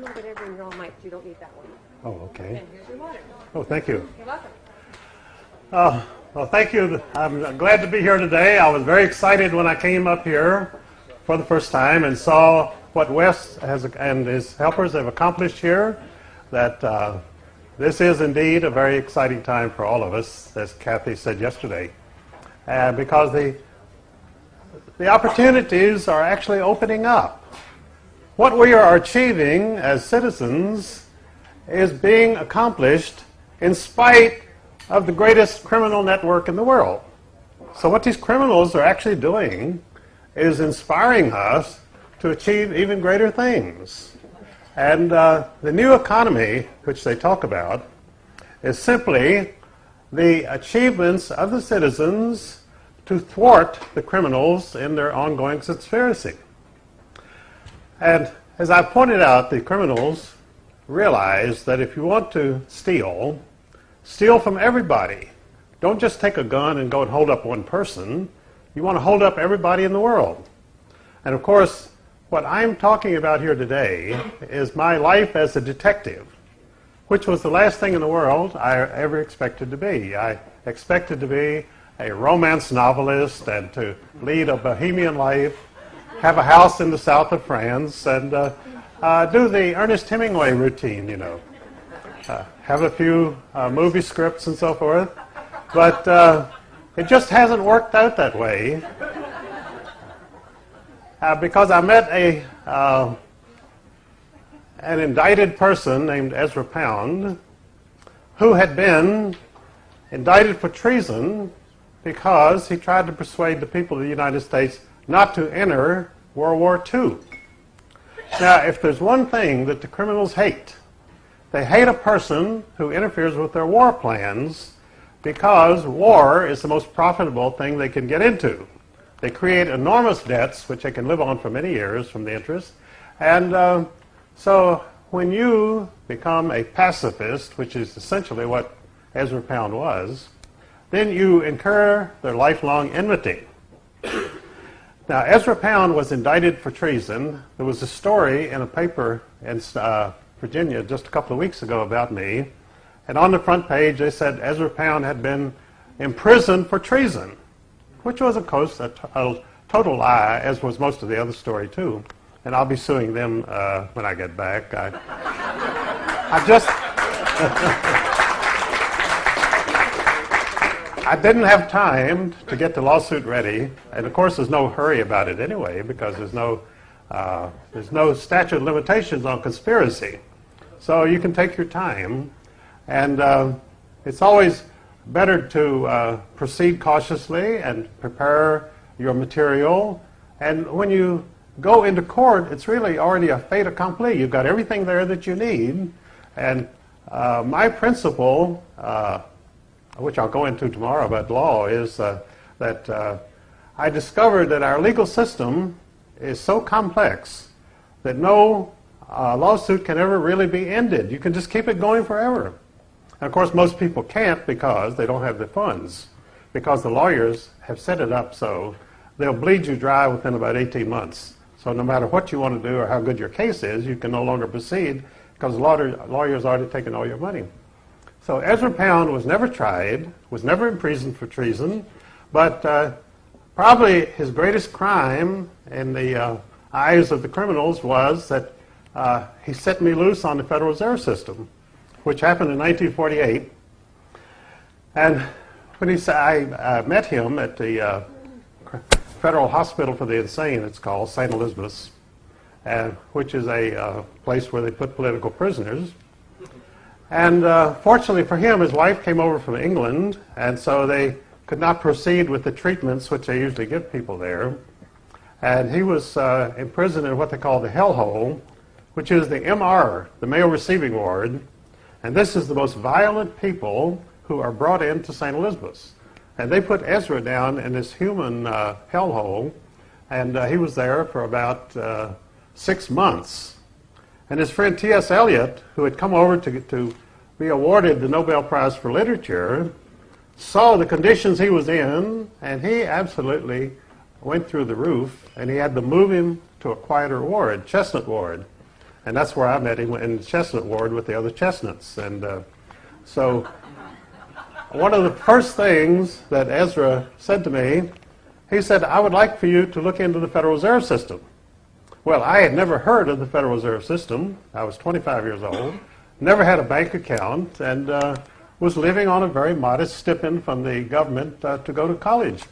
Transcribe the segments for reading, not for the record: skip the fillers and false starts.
move it over and you're all mic. You don't need that one. Oh, okay. And here's your water. Oh, thank you. You're welcome. Well, thank you. I'm glad to be here today. I was very excited when I came up here for the first time and saw what Wes and his helpers have accomplished here, that this is indeed a very exciting time for all of us, as Kathy said yesterday, because the opportunities are actually opening up. What we are achieving as citizens is being accomplished in spite of the greatest criminal network in the world. So what these criminals are actually doing is inspiring us to achieve even greater things. And the new economy, which they talk about, is simply the achievements of the citizens to thwart the criminals in their ongoing conspiracy. And as I pointed out, the criminals realize that if you want to steal from everybody. Don't just take a gun and go and hold up one person. You want to hold up everybody in the world. And of course, what I'm talking about here today is my life as a detective, which was the last thing in the world I ever expected to be. I expected to be a romance novelist and to lead a bohemian life, have a house in the south of France, and do the Ernest Hemingway routine, you know. Have a few movie scripts and so forth. But it just hasn't worked out that way. Because I met an indicted person named Ezra Pound, who had been indicted for treason because he tried to persuade the people of the United States not to enter World War II. Now, if there's one thing that the criminals hate, they hate a person who interferes with their war plans, because war is the most profitable thing they can get into. They create enormous debts, which they can live on for many years from the interest. And so when you become a pacifist, which is essentially what Ezra Pound was, then you incur their lifelong enmity. Now, Ezra Pound was indicted for treason. There was a story in a paper in Virginia just a couple of weeks ago about me. And on the front page, they said Ezra Pound had been imprisoned for treason, which was, of course, a total lie, as was most of the other story, too. And I'll be suing them when I get back. I didn't have time to get the lawsuit ready. And, of course, there's no hurry about it anyway, because there's no statute of limitations on conspiracy. So you can take your time. And it's always better to proceed cautiously and prepare your material. And when you go into court, it's really already a fait accompli. You've got everything there that you need. And my principle, which I'll go into tomorrow about law, is that I discovered that our legal system is so complex that no lawsuit can ever really be ended. You can just keep it going forever. And of course, most people can't because they don't have the funds, because the lawyers have set it up so they'll bleed you dry within about 18 months. So no matter what you want to do or how good your case is, you can no longer proceed because the lawyer's already taken all your money. So Ezra Pound was never tried, was never imprisoned for treason, but probably his greatest crime in the eyes of the criminals was that he set me loose on the Federal Reserve System, which happened in 1948. And when I met him at the Federal Hospital for the Insane, it's called, St. Elizabeth's, which is a place where they put political prisoners. And fortunately for him, his wife came over from England, and so they could not proceed with the treatments which they usually give people there. And he was imprisoned in what they call the hellhole, which is the MR, the male receiving ward. And this is the most violent people who are brought into St. Elizabeth's. And they put Ezra down in this human hellhole, and he was there for about 6 months. And his friend T.S. Eliot, who had come over to be awarded the Nobel Prize for Literature, saw the conditions he was in, and he absolutely went through the roof, and he had to move him to a quieter ward, Chestnut Ward. And that's where I met him in Chestnut Ward with the other chestnuts. And so one of the first things that Ezra said to me, he said, I would like for you to look into the Federal Reserve System. Well, I had never heard of the Federal Reserve System. I was 25 years old, never had a bank account, and was living on a very modest stipend from the government to go to college.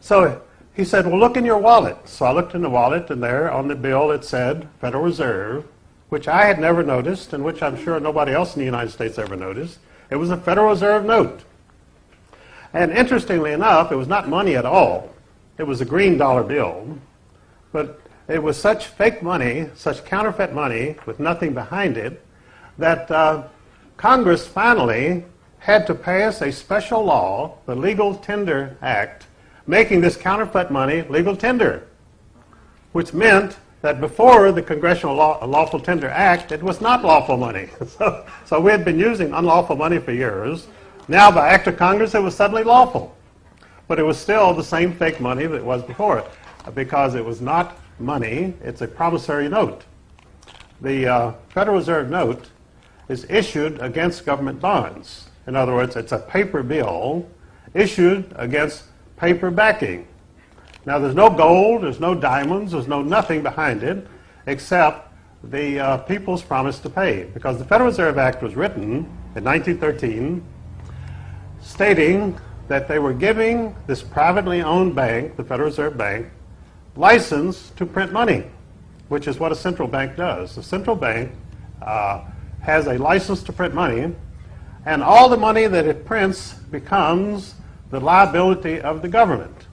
So he said, well, look in your wallet. So I looked in the wallet, and there on the bill it said Federal Reserve, which I had never noticed, and which I'm sure nobody else in the United States ever noticed. It was a Federal Reserve note. And interestingly enough, it was not money at all. It was a green dollar bill. But it was such fake money, such counterfeit money with nothing behind it, that Congress finally had to pass a special law, the Legal Tender Act, making this counterfeit money legal tender, which meant that before the Congressional Lawful Tender Act, it was not lawful money. So we had been using unlawful money for years. Now, by act of Congress, it was suddenly lawful. But it was still the same fake money that it was before, because it was not money, it's a promissory note. The Federal Reserve note is issued against government bonds. In other words, it's a paper bill issued against paper backing. Now, there's no gold, there's no diamonds, there's no nothing behind it except the people's promise to pay. Because the Federal Reserve Act was written in 1913 stating that they were giving this privately owned bank, the Federal Reserve Bank, license to print money, which is what a central bank does. The central bank has a license to print money, and all the money that it prints becomes the liability of the government.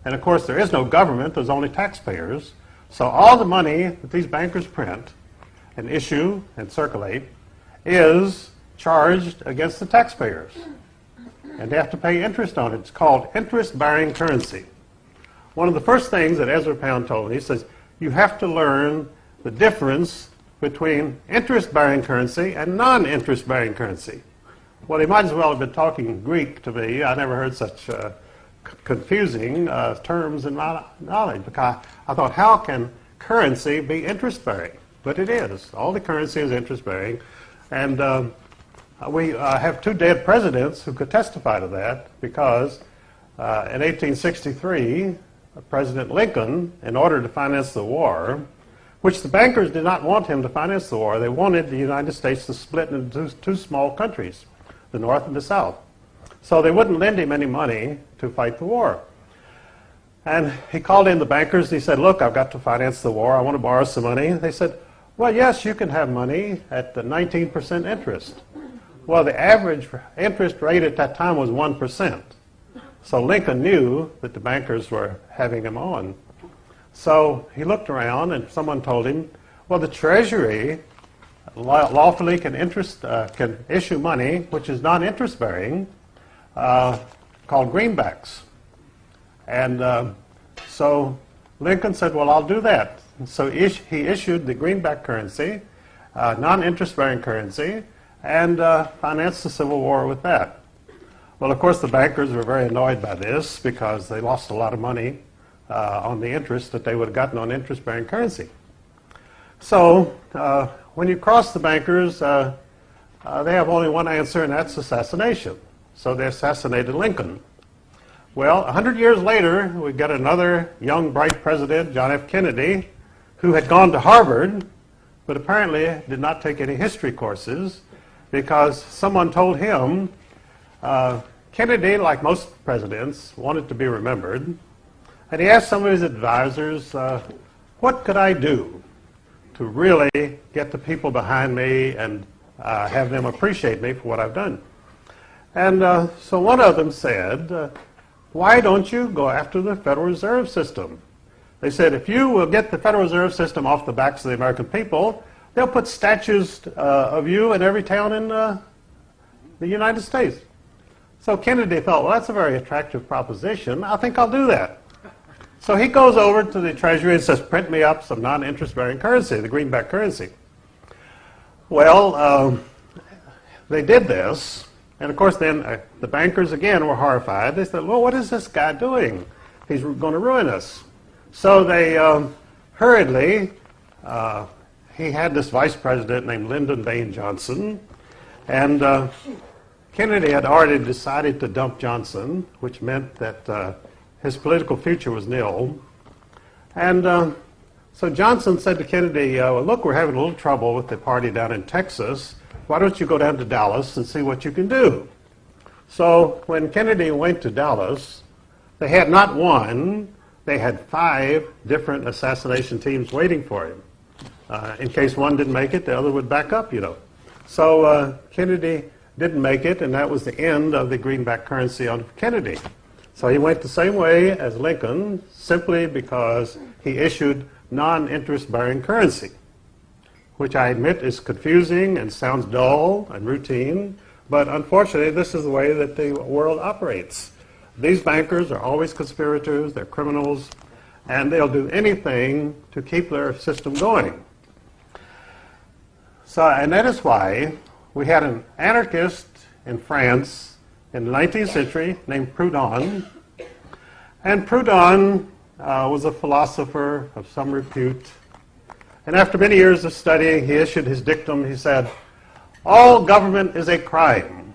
And of course, there is no government, there's only taxpayers. So all the money that these bankers print and issue and circulate is charged against the taxpayers. And they have to pay interest on it. It's called interest-bearing currency. One of the first things that Ezra Pound told me, he says, you have to learn the difference between interest-bearing currency and non-interest-bearing currency. Well, he might as well have been talking Greek to me. I never heard such confusing terms in my knowledge, because I thought, how can currency be interest-bearing? But it is. All the currency is interest-bearing. And we have two dead presidents who could testify to that, because in 1863, President Lincoln, in order to finance the war, which the bankers did not want him to finance the war, they wanted the United States to split into two small countries, the North and the South. So they wouldn't lend him any money to fight the war. And he called in the bankers and he said, look, I've got to finance the war. I want to borrow some money. They said, well, yes, you can have money at the 19% interest. Well, the average interest rate at that time was 1%. So Lincoln knew that the bankers were having him on. So he looked around and someone told him, well, the Treasury lawfully can issue money which is non-interest bearing, called greenbacks. And so Lincoln said, well, I'll do that. So he issued the greenback currency, non-interest bearing currency, and financed the Civil War with that. Well, of course, the bankers were very annoyed by this because they lost a lot of money on the interest that they would have gotten on interest-bearing currency. So when you cross the bankers, they have only one answer, and that's assassination. So they assassinated Lincoln. Well, 100 years later, we got another young, bright president, John F. Kennedy, who had gone to Harvard, but apparently did not take any history courses, because someone told him Kennedy, like most presidents, wanted to be remembered. And he asked some of his advisors, what could I do to really get the people behind me and have them appreciate me for what I've done? And so one of them said, why don't you go after the Federal Reserve System? They said, if you will get the Federal Reserve System off the backs of the American people, they'll put statues of you in every town in the United States. So Kennedy thought, well, that's a very attractive proposition. I think I'll do that. So he goes over to the Treasury and says, print me up some non-interest-bearing currency, the greenback currency. Well, they did this. And of course, then the bankers again were horrified. They said, well, what is this guy doing? He's going to ruin us. So they hurriedly he had this vice president named Lyndon Baines Johnson, and Kennedy had already decided to dump Johnson, which meant that his political future was nil. And so Johnson said to Kennedy, well, look, we're having a little trouble with the party down in Texas. Why don't you go down to Dallas and see what you can do? So when Kennedy went to Dallas, they had not one, they had 5 different assassination teams waiting for him. In case one didn't make it, the other would back up, you know. So Kennedy didn't make it, and that was the end of the greenback currency on Kennedy. So he went the same way as Lincoln, simply because he issued non-interest bearing currency, which I admit is confusing and sounds dull and routine, but unfortunately this is the way that the world operates. These bankers are always conspirators, they're criminals, and they'll do anything to keep their system going. So, and that is why we had an anarchist in France in the 19th century named Proudhon, and Proudhon was a philosopher of some repute. And after many years of studying, he issued his dictum. He said, all government is a crime.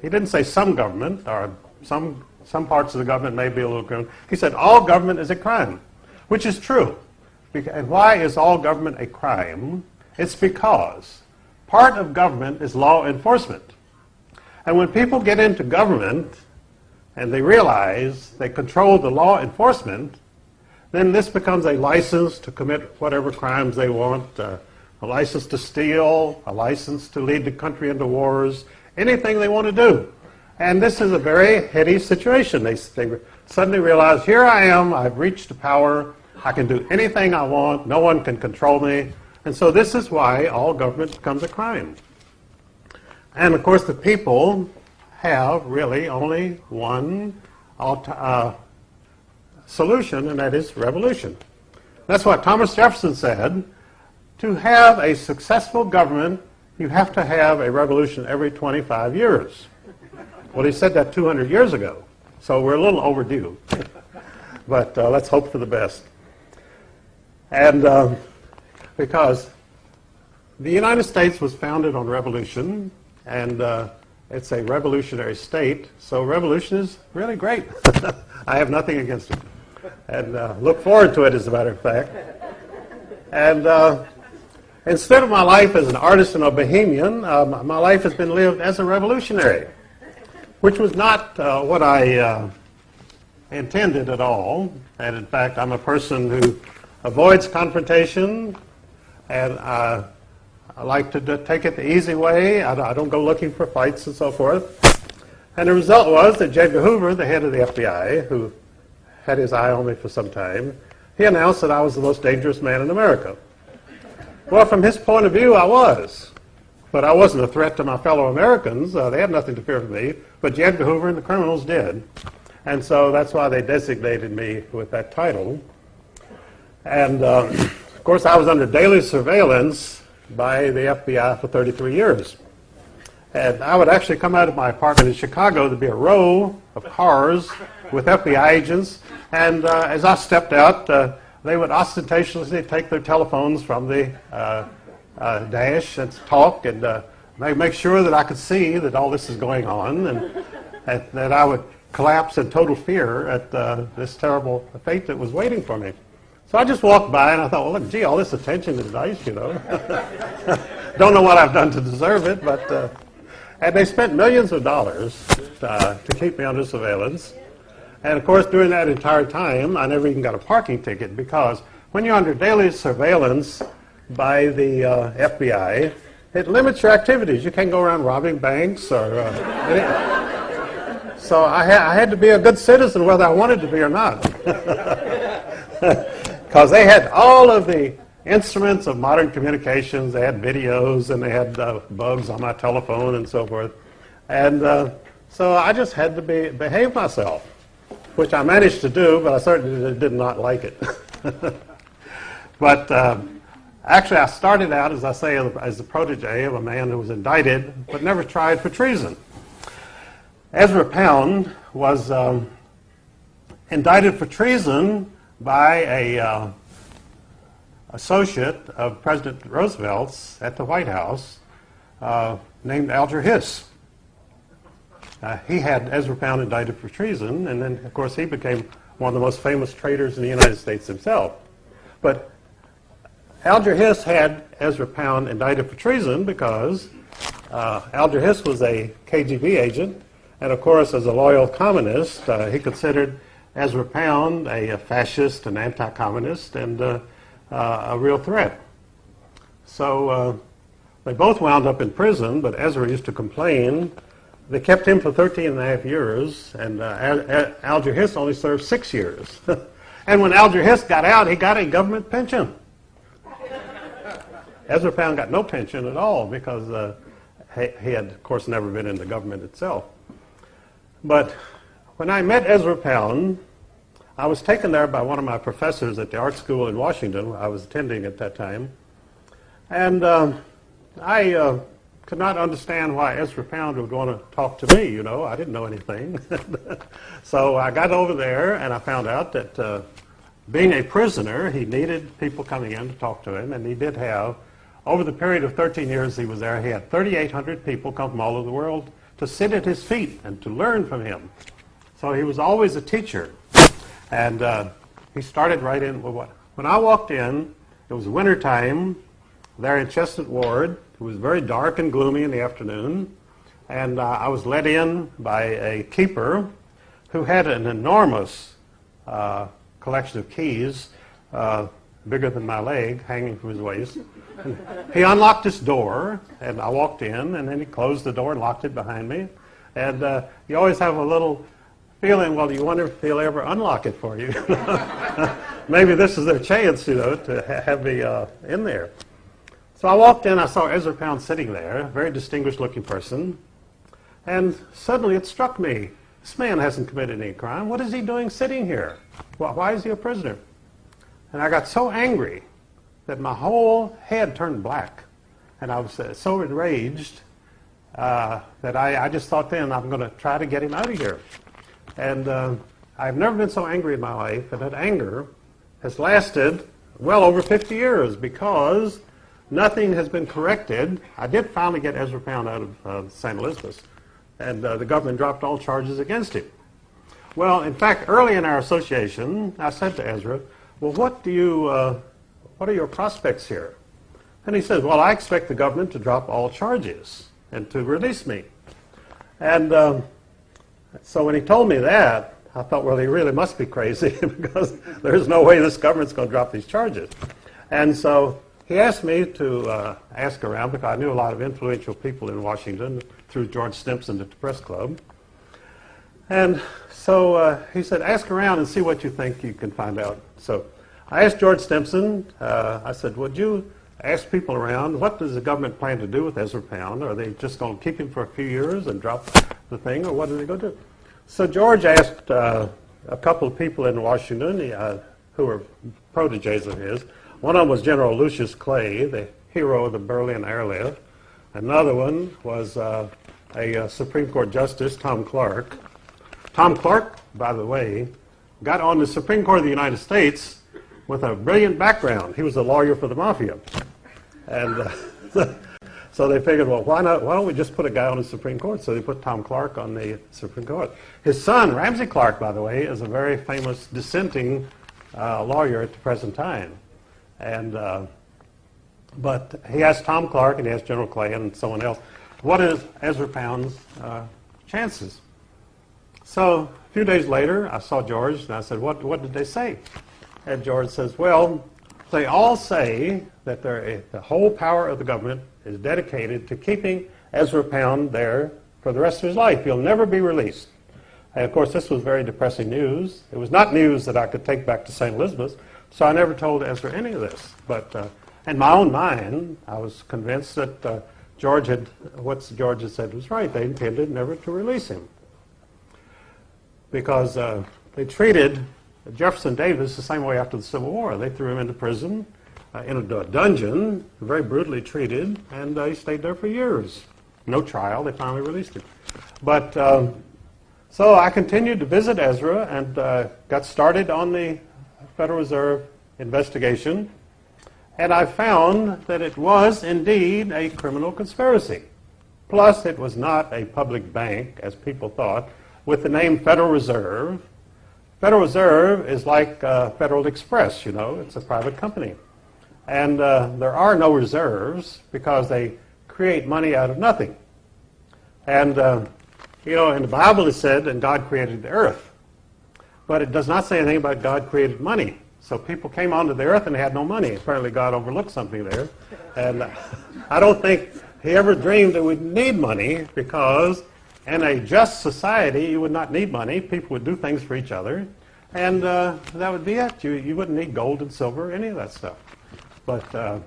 He didn't say some government, or some parts of the government may be a little criminal. He said, all government is a crime, which is true. And why is all government a crime? It's because part of government is law enforcement. And when people get into government and they realize they control the law enforcement, then this becomes a license to commit whatever crimes they want, a license to steal, a license to lead the country into wars, anything they want to do. And this is a very heady situation. They suddenly realize, here I am, I've reached the power, I can do anything I want, no one can control me. And so this is why all government becomes a crime. And of course the people have really only one solution, and that is revolution. That's what Thomas Jefferson said. To have a successful government, you have to have a revolution every 25 years. Well, he said that 200 years ago, so we're a little overdue. But let's hope for the best. And because the United States was founded on revolution, and it's a revolutionary state, so revolution is really great. I have nothing against it. And look forward to it, as a matter of fact. And instead of my life as an artisan or bohemian, my life has been lived as a revolutionary, which was not what I intended at all. And in fact, I'm a person who avoids confrontation, and I like to take it the easy way. I don't go looking for fights and so forth. And the result was that J. Edgar Hoover, the head of the FBI, who had his eye on me for some time, he announced that I was the most dangerous man in America. Well, from his point of view, I was. But I wasn't a threat to my fellow Americans. They had nothing to fear from me. But J. Edgar Hoover and the criminals did. And so that's why they designated me with that title. And, of course, I was under daily surveillance by the FBI for 33 years. And I would actually come out of my apartment in Chicago. There'd be a row of cars with FBI agents. And as I stepped out, they would ostentatiously take their telephones from the dash and talk and make sure that I could see that all this is going on, and that I would collapse in total fear at this terrible fate that was waiting for me. So I just walked by and I thought, well, look, gee, all this attention is nice, you know. Don't know what I've done to deserve it, but and they spent millions of dollars to keep me under surveillance. And of course, during that entire time, I never even got a parking ticket, because when you're under daily surveillance by the FBI, it limits your activities. You can't go around robbing banks or so I had to be a good citizen whether I wanted to be or not. Because they had all of the instruments of modern communications. They had videos, and they had bugs on my telephone and so forth. And so I just had to behave myself, which I managed to do, but I certainly did not like it. But actually, I started out, as I say, as the protege of a man who was indicted but never tried for treason. Ezra Pound was indicted for treason by a associate of President Roosevelt's at the White House named Alger Hiss. He had Ezra Pound indicted for treason, and then, of course, he became one of the most famous traitors in the United States himself. But Alger Hiss had Ezra Pound indicted for treason because Alger Hiss was a KGB agent, and of course, as a loyal communist, he considered Ezra Pound a fascist, an anti-communist, and a real threat. So they both wound up in prison, but Ezra used to complain. They kept him for 13 and a half years, and Alger Hiss only served 6 years. And when Alger Hiss got out, he got a government pension. Ezra Pound got no pension at all because he had, of course, never been in the government itself. But when I met Ezra Pound, I was taken there by one of my professors at the art school in Washington. I was attending at that time. And I could not understand why Ezra Pound would want to talk to me, you know. I didn't know anything. So I got over there and I found out that being a prisoner, he needed people coming in to talk to him, and he did have, over the period of 13 years he was there, he had 3,800 people come from all over the world to sit at his feet and to learn from him. So he was always a teacher. And he started right in with what? When I walked in, it was winter time there in Chestnut Ward. It was very dark and gloomy in the afternoon, and I was let in by a keeper who had an enormous collection of keys, bigger than my leg, hanging from his waist. And he unlocked this door, and I walked in, and then he closed the door and locked it behind me. And you always have a little feeling, well, you wonder if he'll ever unlock it for you. Maybe this is their chance, you know, to have me in there. So I walked in, I saw Ezra Pound sitting there, a very distinguished-looking person, and suddenly it struck me, this man hasn't committed any crime. What is he doing sitting here? Why is he a prisoner? And I got so angry that my whole head turned black, and I was so enraged that I just thought then, I'm going to try to get him out of here. And I've never been so angry in my life, and that anger has lasted well over 50 years because nothing has been corrected. I did finally get Ezra Pound out of St. Elizabeth, and the government dropped all charges against him. Well, in fact, early in our association, I said to Ezra, well, what are your prospects here? And he said, well, I expect the government to drop all charges and to release me. And so when he told me that, I thought, well, he really must be crazy because there's no way this government's going to drop these charges. And so he asked me to ask around because I knew a lot of influential people in Washington through George Stimson at the Press Club. And so he said, ask around and see what you think you can find out. So I asked George Stimson, I said, would you ask people around, what does the government plan to do with Ezra Pound? Are they just going to keep him for a few years and drop the thing, or what are they going to do? So George asked a couple of people in Washington who were proteges of his. One of them was General Lucius Clay, the hero of the Berlin airlift. Another one was a Supreme Court Justice, Tom Clark. Tom Clark, by the way, got on the Supreme Court of the United States with a brilliant background. He was a lawyer for the mafia. And so they figured, well, why don't we just put a guy on the Supreme Court? So they put Tom Clark on the Supreme Court. His son, Ramsey Clark, by the way, is a very famous dissenting lawyer at the present time. And but he asked Tom Clark and he asked General Clay and someone else, what is Ezra Pound's chances? So a few days later, I saw George and I said, what did they say? And George says, well, they all say that the whole power of the government is dedicated to keeping Ezra Pound there for the rest of his life. He'll never be released. And of course, this was very depressing news. It was not news that I could take back to St. Elizabeth, so I never told Ezra any of this. But in my own mind, I was convinced that what George had said was right. They intended never to release him. Because they treated Jefferson Davis the same way after the Civil War. They threw him into prison, in a dungeon, very brutally treated, and he stayed there for years. No trial. They finally released him. But so I continued to visit Ezra and got started on the Federal Reserve investigation. And I found that it was indeed a criminal conspiracy. Plus, it was not a public bank, as people thought, with the name Federal Reserve. Federal Reserve is like Federal Express, you know, it's a private company. And there are no reserves because they create money out of nothing. And, you know, in the Bible it said, and God created the earth. But it does not say anything about God created money. So people came onto the earth and they had no money. Apparently God overlooked something there. And I don't think he ever dreamed that we'd need money, because in a just society you would not need money. People would do things for each other. And that would be it. You wouldn't need gold and silver, any of that stuff. But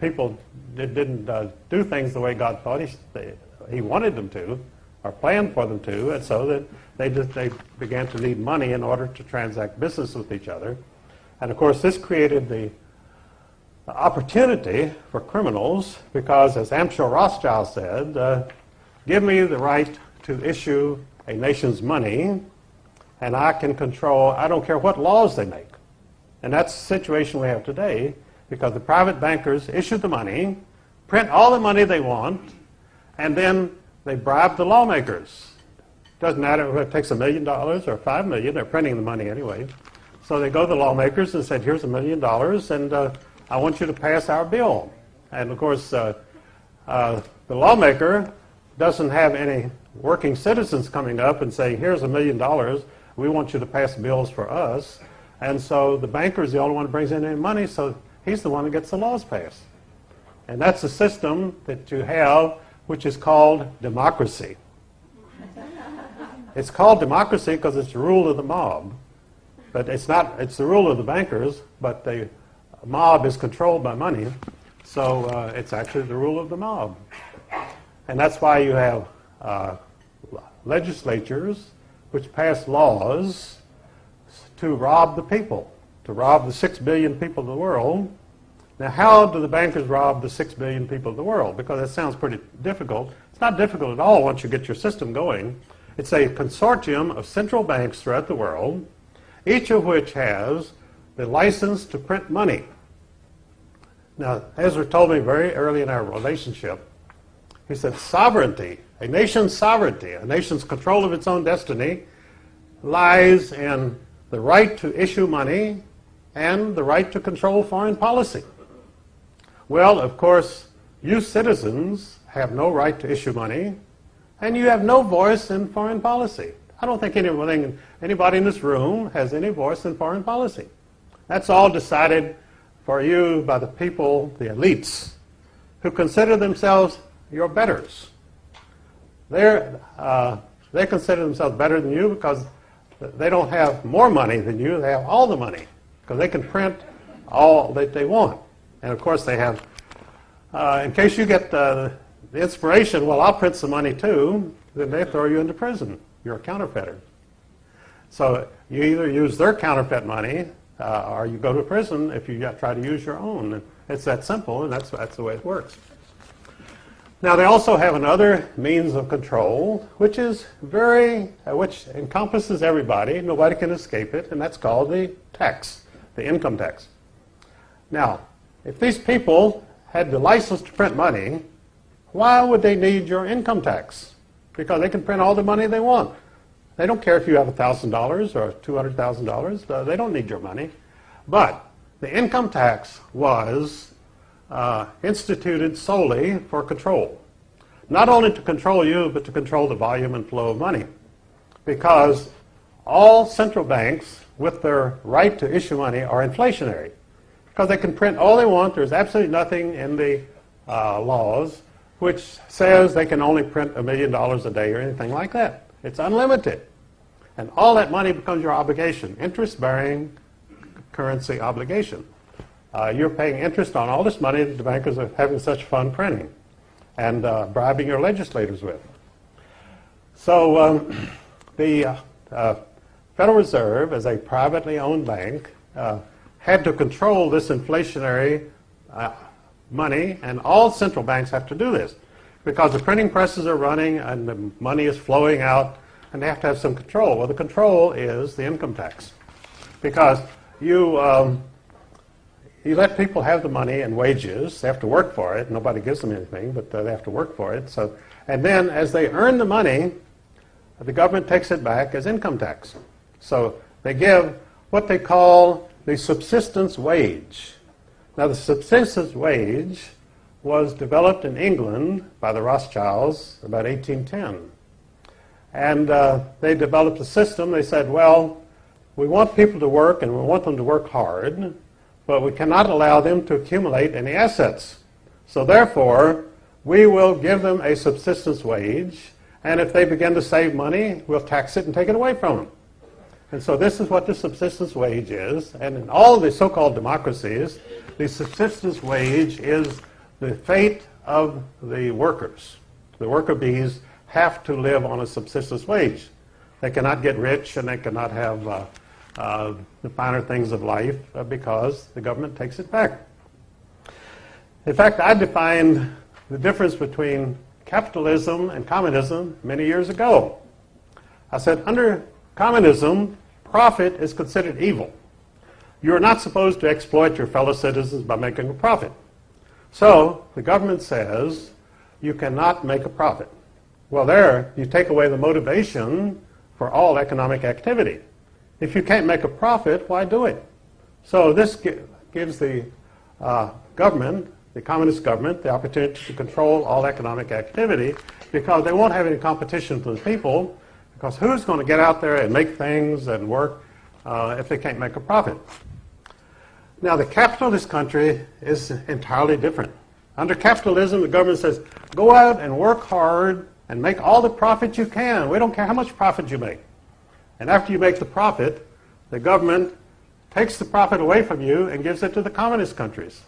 people didn't do things the way God thought he wanted them to, or planned for them to, and so that they began to need money in order to transact business with each other. And of course, this created the opportunity for criminals, because as Amschel Rothschild said, give me the right to issue a nation's money, and I can control, I don't care what laws they make. And that's the situation we have today, because the private bankers issue the money, print all the money they want, and then they bribe the lawmakers. Doesn't matter if it takes $1 million or $5 million, they're printing the money anyway. So they go to the lawmakers and said, here's $1 million, and I want you to pass our bill. And of course, the lawmaker doesn't have any working citizens coming up and saying, here's $1 million, we want you to pass bills for us. And so the banker is the only one who brings in any money, so he's the one that gets the laws passed. And that's the system that you have, which is called democracy. It's called democracy because it's the rule of the mob. But it's not, it's the rule of the bankers, but the mob is controlled by money, so it's actually the rule of the mob. And that's why you have legislatures which pass laws to rob the people, to rob the 6 billion people of the world. Now, how do the bankers rob the 6 billion people of the world? Because that sounds pretty difficult. It's not difficult at all once you get your system going. It's a consortium of central banks throughout the world, each of which has the license to print money. Now, Ezra told me very early in our relationship, he said, sovereignty, a nation's control of its own destiny, lies in the right to issue money and the right to control foreign policy. Well, of course, you citizens have no right to issue money, and you have no voice in foreign policy. I don't think anybody in this room has any voice in foreign policy. That's all decided for you by the people, the elites, who consider themselves your betters. They consider themselves better than you because they don't have more money than you. They have all the money because they can print all that they want. And of course they have, in case you get the inspiration, well, I'll print some money too, then they throw you into prison. You're a counterfeiter. So you either use their counterfeit money or you go to prison if you try to use your own. And it's that simple, and that's the way it works. Now, they also have another means of control, which is which encompasses everybody. Nobody can escape it, and that's called the tax, the income tax. Now, if these people had the license to print money, why would they need your income tax? Because they can print all the money they want. They don't care if you have $1,000 or $200,000. They don't need your money. But the income tax was instituted solely for control. Not only to control you, but to control the volume and flow of money. Because all central banks, with their right to issue money, are inflationary. Because they can print all they want. There's absolutely nothing in the laws which says they can only print $1 million a day or anything like that. It's unlimited. And all that money becomes your obligation, interest-bearing currency obligation. You're paying interest on all this money that the bankers are having such fun printing and bribing your legislators with. So the Federal Reserve, as a privately owned bank, had to control this inflationary money, and all central banks have to do this because the printing presses are running and the money is flowing out, and they have to have some control. Well, the control is the income tax, because you you let people have the money and wages. They have to work for it. Nobody gives them anything, but they have to work for it. So, and then as they earn the money, the government takes it back as income tax. So they give what they call the subsistence wage. Now the subsistence wage was developed in England by the Rothschilds about 1810. And they developed a system. They said, well, we want people to work and we want them to work hard, but we cannot allow them to accumulate any assets. So therefore, we will give them a subsistence wage, and if they begin to save money, we'll tax it and take it away from them. And so this is what the subsistence wage is. And in all the so-called democracies, the subsistence wage is the fate of the workers. The worker bees have to live on a subsistence wage. They cannot get rich and they cannot have the finer things of life because the government takes it back. In fact, I defined the difference between capitalism and communism many years ago. I said, under communism, profit is considered evil. You are not supposed to exploit your fellow citizens by making a profit. So the government says you cannot make a profit. Well, there you take away the motivation for all economic activity. If you can't make a profit, why do it? So this gives the government, the communist government, the opportunity to control all economic activity because they won't have any competition for the people, because who's going to get out there and make things and work if they can't make a profit? Now, the capitalist country is entirely different. Under capitalism, the government says, go out and work hard and make all the profit you can. We don't care how much profit you make. And after you make the profit, the government takes the profit away from you and gives it to the communist countries.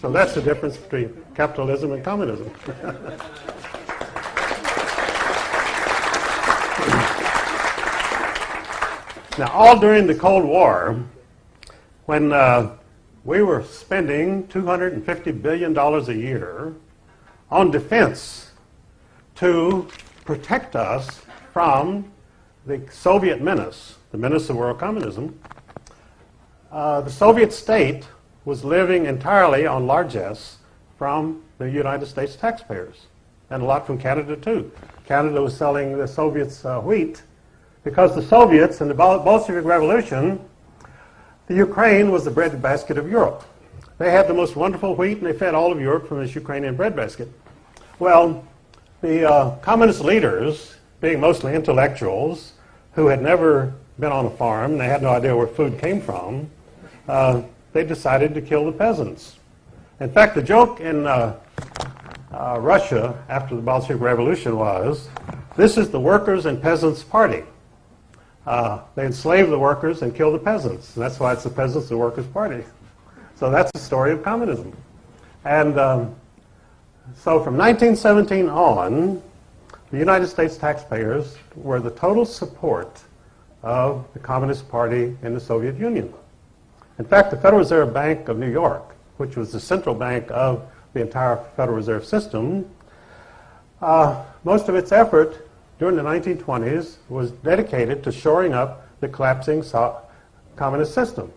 So that's the difference between capitalism and communism. Now, all during the Cold War, when we were spending $250 billion a year on defense to protect us from the Soviet menace, the menace of world communism, the Soviet state was living entirely on largesse from the United States taxpayers, and a lot from Canada too. Canada was selling the Soviets wheat because the Soviets in the Bolshevik Revolution, the Ukraine was the breadbasket of Europe. They had the most wonderful wheat, and they fed all of Europe from this Ukrainian breadbasket. Well, the communist leaders, being mostly intellectuals who had never been on a farm, they had no idea where food came from, they decided to kill the peasants. In fact, the joke in Russia after the Bolshevik Revolution was, this is the workers' and peasants' party. They enslaved the workers and killed the peasants. And that's why it's the peasants and workers' party. So that's the story of communism. And so from 1917 on, the United States taxpayers were the total support of the Communist Party in the Soviet Union. In fact, the Federal Reserve Bank of New York, which was the central bank of the entire Federal Reserve System, most of its effort during the 1920s was dedicated to shoring up the collapsing communist system.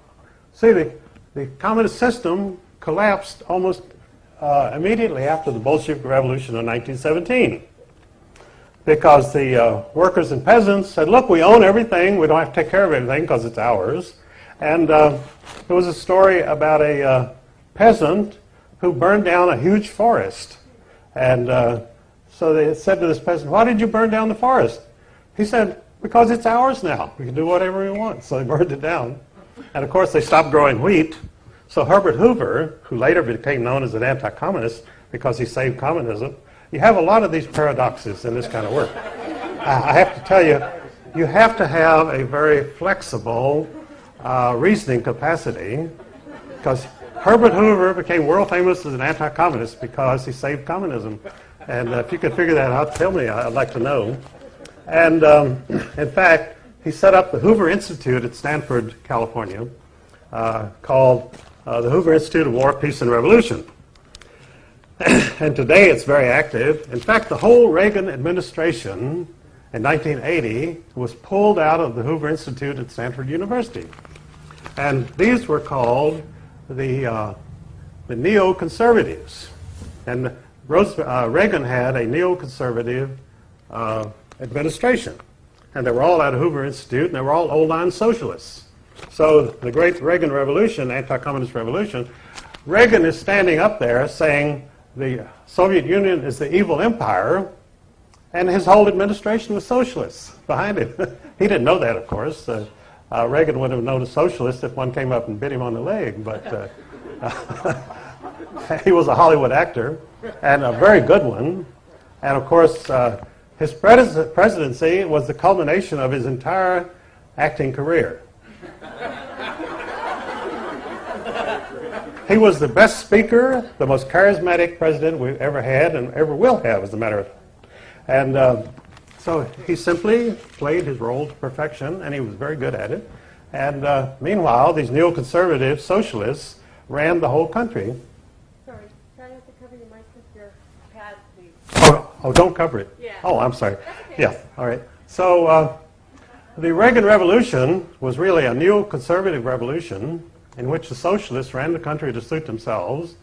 See, the communist system collapsed almost immediately after the Bolshevik Revolution of 1917 because the workers and peasants said, look, we own everything, we don't have to take care of everything because it's ours. And there was a story about a peasant who burned down a huge forest. And so they said to this peasant, why did you burn down the forest? He said, because it's ours now. We can do whatever we want. So they burned it down. And of course, they stopped growing wheat. So Herbert Hoover, who later became known as an anti-communist because he saved communism, you have a lot of these paradoxes in this kind of work. I have to tell you, you have to have a very flexible reasoning capacity, because Herbert Hoover became world famous as an anti-communist because he saved communism. And if you could figure that out, tell me. I'd like to know. And in fact, he set up the Hoover Institute at Stanford, California, called the Hoover Institute of War, Peace, and Revolution. And today it's very active. In fact, the whole Reagan administration in 1980 was pulled out of the Hoover Institute at Stanford University. And these were called the neoconservatives. And Reagan had a neoconservative administration. And they were all out of Hoover Institute, and they were all old-line socialists. So the great Reagan Revolution, anti-communist revolution, Reagan is standing up there saying the Soviet Union is the evil empire, and his whole administration was socialists behind him. He didn't know that, of course. Reagan would have known a socialist if one came up and bit him on the leg, but he was a Hollywood actor, and a very good one. And of course, his presidency was the culmination of his entire acting career. He was the best speaker, the most charismatic president we've ever had and ever will have, as a matter of fact. And so he simply played his role to perfection, and he was very good at it. And meanwhile, these neoconservative socialists ran the whole country. Sorry, try not to cover your mic with your pad, please. Oh, don't cover it. Yeah. Oh, I'm sorry. Okay. Yeah, all right. So the Reagan Revolution was really a neoconservative revolution in which the socialists ran the country to suit themselves,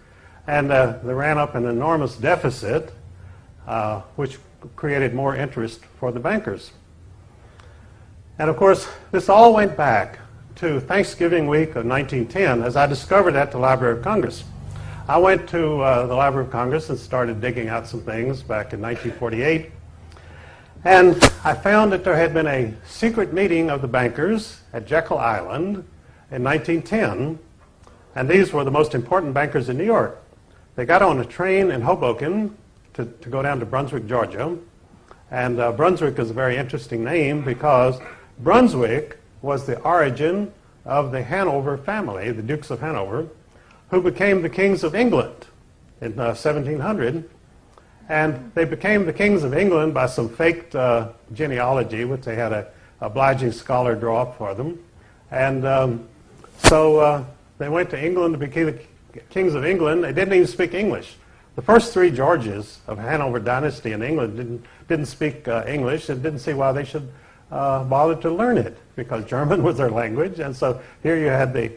and they ran up an enormous deficit, which created more interest for the bankers. And of course, this all went back to Thanksgiving week of 1910, as I discovered at the Library of Congress. I went to the Library of Congress and started digging out some things back in 1948, and I found that there had been a secret meeting of the bankers at Jekyll Island in 1910, and these were the most important bankers in New York. They got on a train in Hoboken to go down to Brunswick, Georgia, and Brunswick is a very interesting name because Brunswick was the origin of the Hanover family, the Dukes of Hanover, who became the kings of England in 1700, and they became the kings of England by some faked genealogy, which they had a obliging scholar draw up for them, and so they went to England to become the kings of England. They didn't even speak English. The first three Georges of Hanover dynasty in England didn't speak English and didn't see why they should bother to learn it, because German was their language, and so here you had the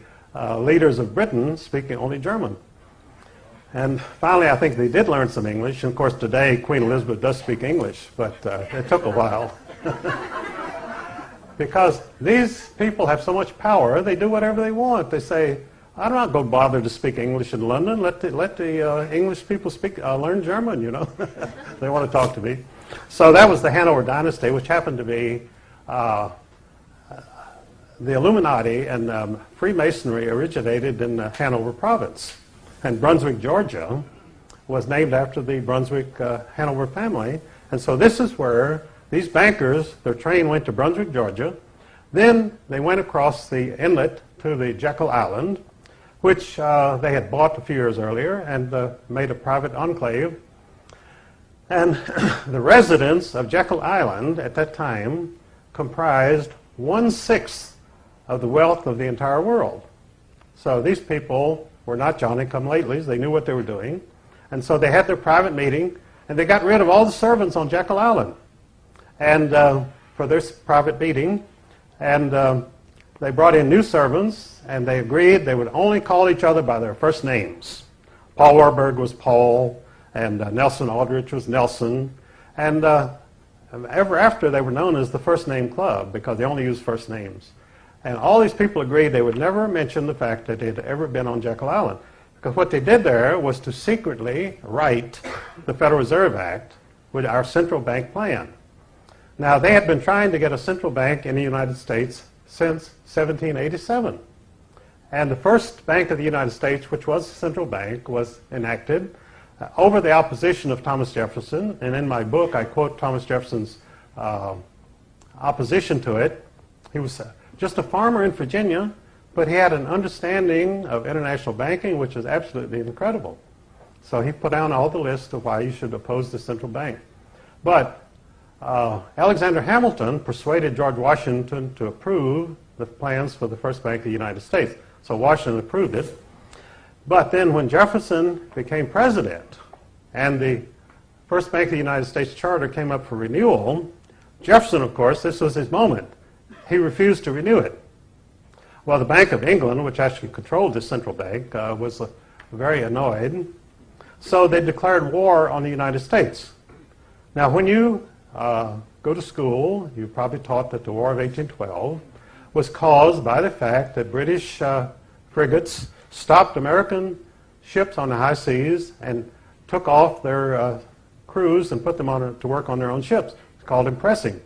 leaders of Britain speaking only German. And finally, I think they did learn some English. And of course, today, Queen Elizabeth does speak English, but it took a while. Because these people have so much power, they do whatever they want. They say, I'm not going to bother to speak English in London. Let the English people learn German, you know. They want to talk to me. So that was the Hanover dynasty, which happened to be the Illuminati and Freemasonry originated in Hanover province. And Brunswick, Georgia, was named after the Brunswick Hanover family. And so this is where these bankers, their train went to Brunswick, Georgia. Then they went across the inlet to the Jekyll Island, which they had bought a few years earlier and made a private enclave. And the residents of Jekyll Island at that time comprised 1/6 of the wealth of the entire world. So these people were not Johnny-come-latelys. They knew what they were doing. And so they had their private meeting, and they got rid of all the servants on Jekyll Island and for this private meeting. And they brought in new servants, and they agreed they would only call each other by their first names. Paul Warburg was Paul, and Nelson Aldrich was Nelson. And ever after, they were known as the First Name Club because they only used first names. And all these people agreed they would never mention the fact that they had ever been on Jekyll Island. Because what they did there was to secretly write the Federal Reserve Act with our central bank plan. Now, they had been trying to get a central bank in the United States since 1787. And the first Bank of the United States, which was a central bank, was enacted over the opposition of Thomas Jefferson. And in my book, I quote Thomas Jefferson's opposition to it. He was just a farmer in Virginia, but he had an understanding of international banking, which is absolutely incredible. So he put down all the list of why you should oppose the central bank. But Alexander Hamilton persuaded George Washington to approve the plans for the first Bank of the United States. So Washington approved it. But then when Jefferson became president and the first Bank of the United States charter came up for renewal, Jefferson, of course, this was his moment. He refused to renew it. Well, the Bank of England, which actually controlled the central bank, was very annoyed. So they declared war on the United States. Now, when you go to school, you probably taught that the War of 1812 was caused by the fact that British frigates stopped American ships on the high seas and took off their crews and put them to work on their own ships. It's called impressing.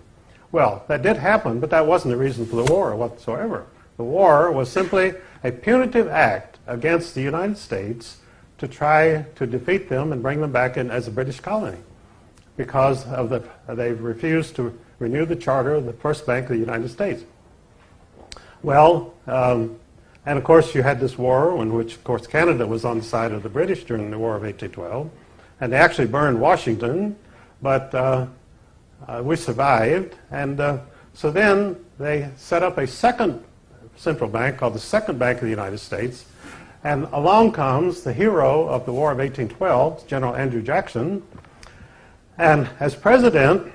Well, that did happen, but that wasn't the reason for the war whatsoever. The war was simply a punitive act against the United States to try to defeat them and bring them back in as a British colony because of they refused to renew the charter of the first Bank of the United States. Well, and of course you had this war in which, of course, Canada was on the side of the British during the War of 1812, and they actually burned Washington, but we survived, and so then they set up a second central bank called the Second Bank of the United States, and along comes the hero of the War of 1812, General Andrew Jackson, and as president,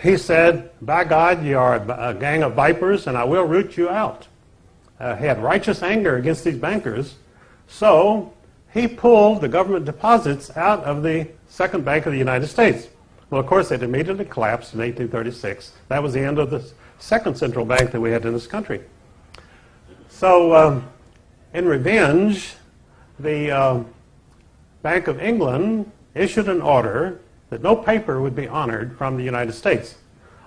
he said, "By God, you are a gang of vipers, and I will root you out." He had righteous anger against these bankers, so he pulled the government deposits out of the Second Bank of the United States. Well, of course, it immediately collapsed in 1836. That was the end of the second central bank that we had in this country. So, in revenge, the Bank of England issued an order that no paper would be honored from the United States.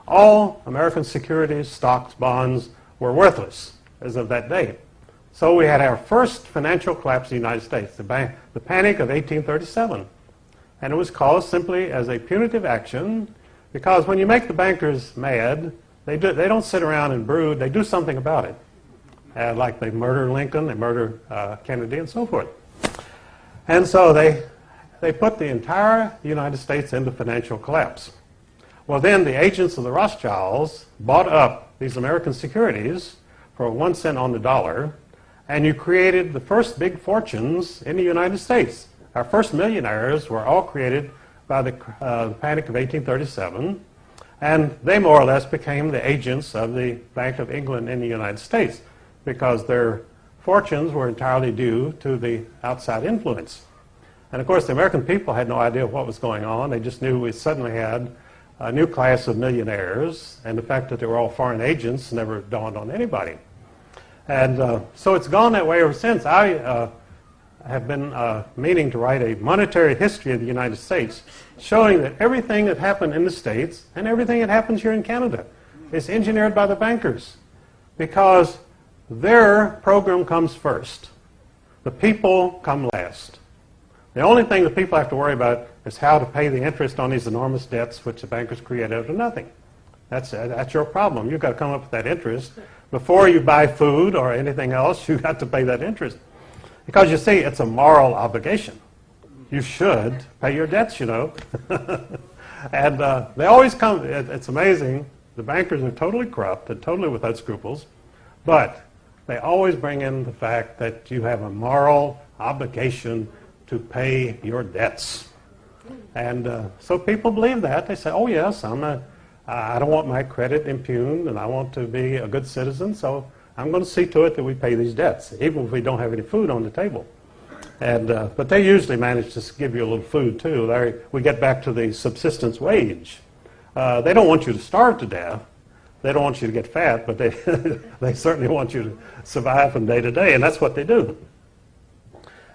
All American securities, stocks, bonds were worthless as of that date. So we had our first financial collapse in the United States, the Panic of 1837. And it was caused simply as a punitive action because when you make the bankers mad, they don't sit around and brood, they do something about it. Like they murder Lincoln, they murder Kennedy, and so forth. And so they put the entire United States into financial collapse. Well, then the agents of the Rothschilds bought up these American securities for 1 cent on the dollar, and you created the first big fortunes in the United States. Our first millionaires were all created by the Panic of 1837, and they more or less became the agents of the Bank of England in the United States because their fortunes were entirely due to the outside influence. And of course, the American people had no idea what was going on. They just knew we suddenly had a new class of millionaires, and the fact that they were all foreign agents never dawned on anybody. And so it's gone that way ever since. I have been meaning to write a monetary history of the United States, showing that everything that happened in the States and everything that happens here in Canada is engineered by the bankers because their program comes first. The people come last. The only thing the people have to worry about is how to pay the interest on these enormous debts which the bankers create out of nothing. That's your problem. You've got to come up with that interest. Before you buy food or anything else, you've got to pay that interest. Because you see, it's a moral obligation. You should pay your debts, you know. And they always come, it's amazing, the bankers are totally corrupt and totally without scruples, but they always bring in the fact that you have a moral obligation to pay your debts. And so people believe that. They say, oh yes, I don't want my credit impugned and I want to be a good citizen, so I'm going to see to it that we pay these debts, even if we don't have any food on the table. And but they usually manage to give you a little food too. We get back to the subsistence wage. They don't want you to starve to death. They don't want you to get fat, but they certainly want you to survive from day to day, and that's what they do.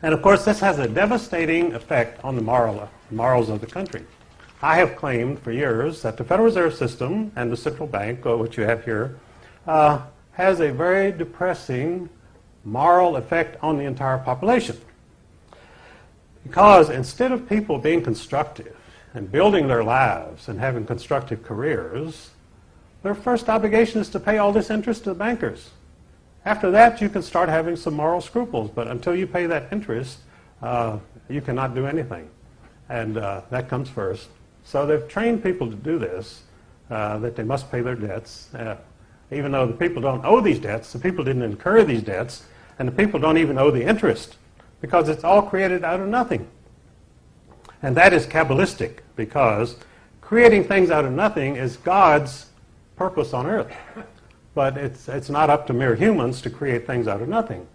And of course, this has a devastating effect on the morals of the country. I have claimed for years that the Federal Reserve System and the central bank, which you have here, has a very depressing moral effect on the entire population. Because instead of people being constructive and building their lives and having constructive careers, their first obligation is to pay all this interest to the bankers. After that, you can start having some moral scruples, but until you pay that interest, you cannot do anything. And that comes first. So they've trained people to do this, that they must pay their debts, even though the people don't owe these debts, the people didn't incur these debts, and the people don't even owe the interest, because it's all created out of nothing. And that is Kabbalistic, because creating things out of nothing is God's purpose on earth. but it's not up to mere humans to create things out of nothing.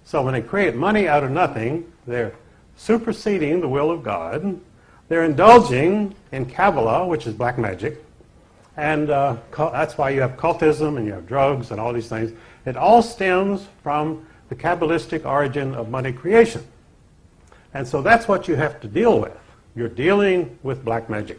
So when they create money out of nothing, they're superseding the will of God. They're indulging in Kabbalah, which is black magic, and that's why you have cultism and you have drugs and all these things. It all stems from the Kabbalistic origin of money creation. And so that's what you have to deal with. You're dealing with black magic.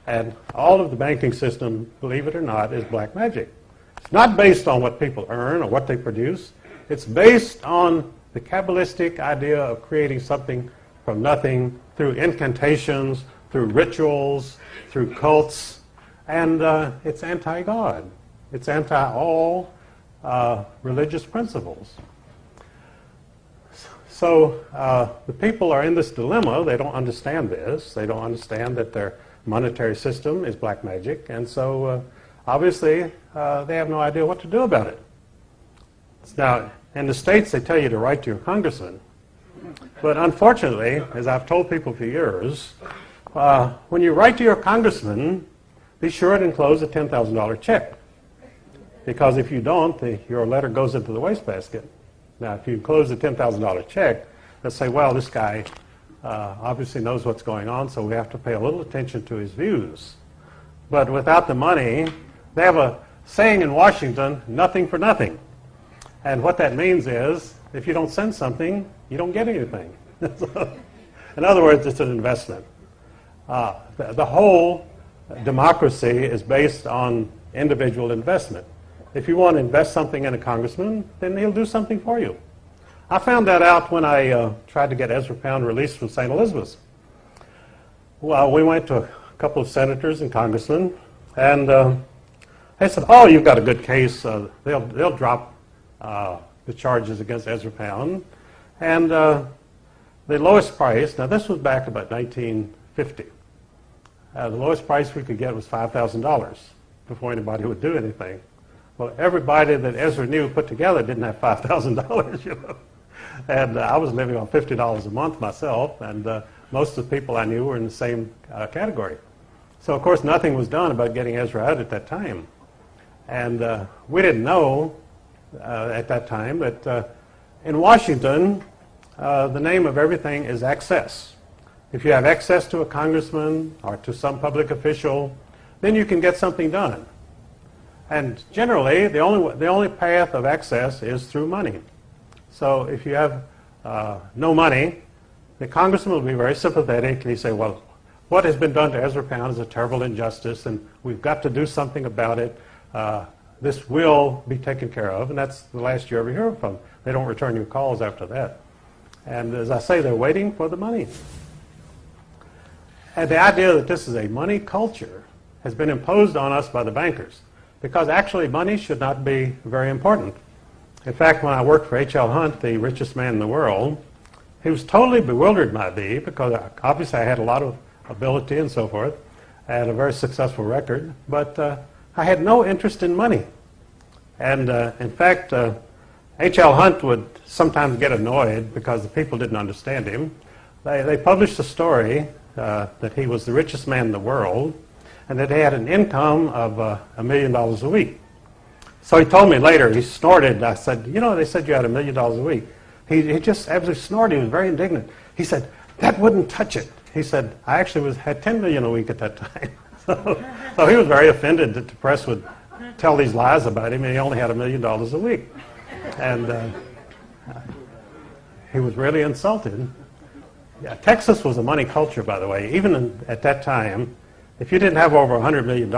And all of the banking system, believe it or not, is black magic. It's not based on what people earn or what they produce. It's based on the Kabbalistic idea of creating something from nothing through incantations, through rituals, through cults, and it's anti-God. It's anti-all religious principles. So the people are in this dilemma. They don't understand this. They don't understand that their monetary system is black magic, and so obviously they have no idea what to do about it. Now, in the States, they tell you to write to your congressman. But unfortunately, as I've told people for years, when you write to your congressman, be sure to enclose a $10,000 check. Because if you don't, your letter goes into the wastebasket. Now, if you enclose a $10,000 check, let's say, well, this guy obviously knows what's going on, so we have to pay a little attention to his views. But without the money, they have a saying in Washington, nothing for nothing. And what that means is, if you don't send something, you don't get anything. In other words, it's an investment. The whole democracy is based on individual investment. If you want to invest something in a congressman, then he'll do something for you. I found that out when I tried to get Ezra Pound released from St. Elizabeth's. Well, we went to a couple of senators and congressmen, and they said, oh, you've got a good case. They'll drop the charges against Ezra Pound. And the lowest price, now this was back about 1950. The lowest price we could get was $5,000 before anybody would do anything. Well, everybody that Ezra knew put together didn't have $5,000, you know. And I was living on $50 a month myself, and most of the people I knew were in the same category. So, of course, nothing was done about getting Ezra out at that time. And we didn't know at that time that in Washington, the name of everything is access. If you have access to a congressman or to some public official, then you can get something done. And generally, the only path of access is through money. So if you have no money, the congressman will be very sympathetic, and he say, well, what has been done to Ezra Pound is a terrible injustice, and we've got to do something about it. This will be taken care of, and that's the last you ever hear from them. They don't return your calls after that. And as I say, they're waiting for the money. And the idea that this is a money culture has been imposed on us by the bankers, because actually money should not be very important. In fact, when I worked for H.L. Hunt, the richest man in the world, he was totally bewildered by me, because obviously I had a lot of ability and so forth. I had a very successful record, but I had no interest in money. And in fact, H.L. Hunt would sometimes get annoyed because the people didn't understand him. They published a story that he was the richest man in the world, and that he had an income of $1 million a week. So he told me later, he snorted. I said, you know, they said you had $1 million a week. He just absolutely snorted. He was very indignant. He said, that wouldn't touch it. He said, I actually had $10 million a week at that time. So he was very offended that the press would tell these lies about him, and he only had $1 million a week. And he was really insulted. Yeah, Texas was a money culture, by the way. Even at that time, if you didn't have over $100 million,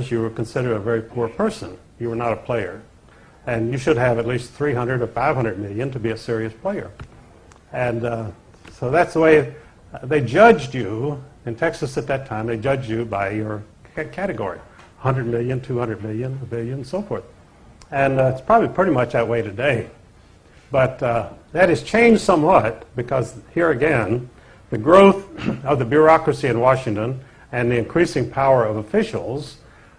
you were considered a very poor person. You were not a player. And you should have at least 300 or 500 million to be a serious player. And so that's the way they judged you in Texas at that time. They judged you by your category: 100 million, 200 million, a billion, and so forth. And it's probably pretty much that way today. But that has changed somewhat, because here again, the growth of the bureaucracy in Washington and the increasing power of officials,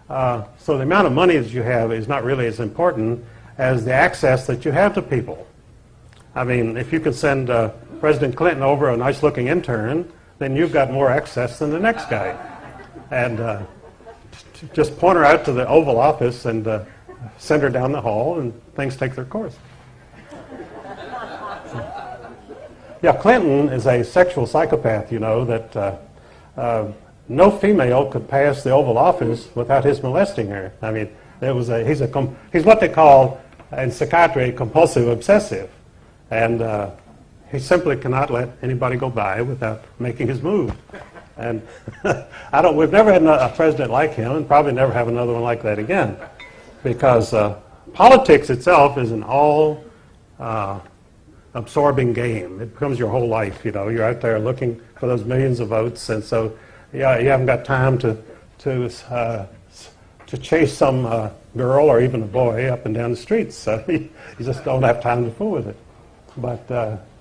so the amount of money that you have is not really as important as the access that you have to people. I mean, if you can send President Clinton over a nice-looking intern, then you've got more access than the next guy. And just point her out to the Oval Office, and send her down the hall, and things take their course. Yeah, Clinton is a sexual psychopath, you know, that no female could pass the Oval Office without his molesting her. I mean, he's what they call in psychiatry a compulsive obsessive. And he simply cannot let anybody go by without making his move. And we've never had a president like him, and probably never have another one like that again. Because politics itself is an all absorbing game. It becomes your whole life, you know. You're out there looking for those millions of votes, and so you haven't got time to chase some girl or even a boy up and down the streets. So you just don't have time to fool with it. But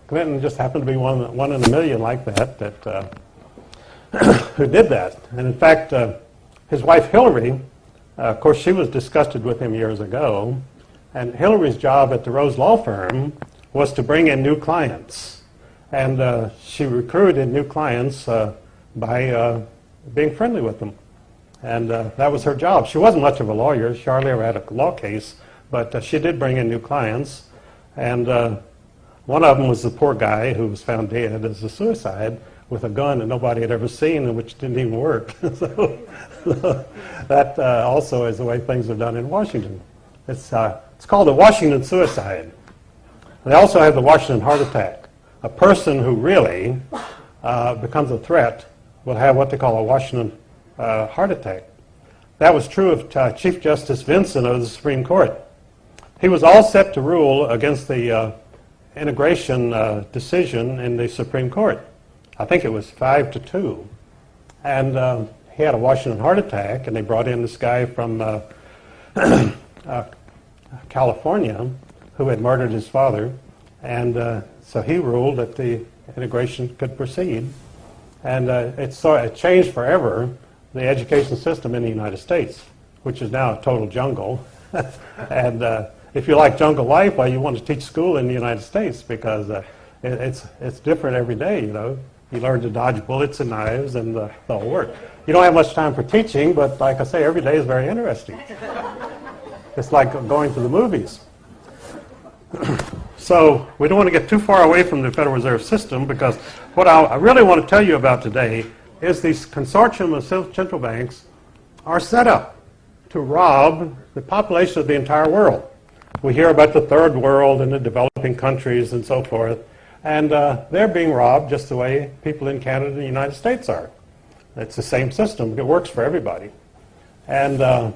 Clinton just happened to be one in a million like that who did that. And in fact, his wife Hillary, of course, she was disgusted with him years ago. And Hillary's job at the Rose Law Firm was to bring in new clients. And she recruited new clients by being friendly with them. And that was her job. She wasn't much of a lawyer. She hardly ever had a law case. But she did bring in new clients. And one of them was the poor guy who was found dead as a suicide with a gun that nobody had ever seen and which didn't even work. So that also is the way things are done in Washington. It's called the Washington suicide. They also have the Washington heart attack. A person who really becomes a threat will have what they call a Washington heart attack. That was true of Chief Justice Vinson of the Supreme Court. He was all set to rule against the integration decision in the Supreme Court. I think it was 5-2. And he had a Washington heart attack, and they brought in this guy from California who had murdered his father. And so he ruled that the integration could proceed. And it changed forever the education system in the United States, which is now a total jungle. And if you like jungle life, well, you want to teach school in the United States because it's different every day, you know. You learn to dodge bullets and knives and the whole work. You don't have much time for teaching, but like I say, every day is very interesting. It's like going to the movies. So we don't want to get too far away from the Federal Reserve System because what I really want to tell you about today is these consortium of central banks are set up to rob the population of the entire world. We hear about the third world and the developing countries and so forth, and they're being robbed just the way people in Canada and the United States are. It's the same system. It works for everybody. And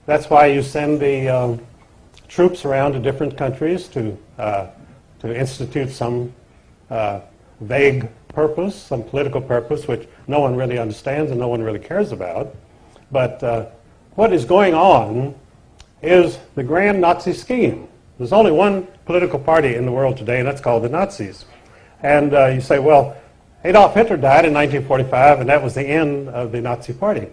that's why you send the troops around to different countries to institute some vague purpose, some political purpose, which no one really understands and no one really cares about. But what is going on is the grand Nazi scheme. There's only one political party in the world today, and that's called the Nazis. And you say, well, Adolf Hitler died in 1945, and that was the end of the Nazi party.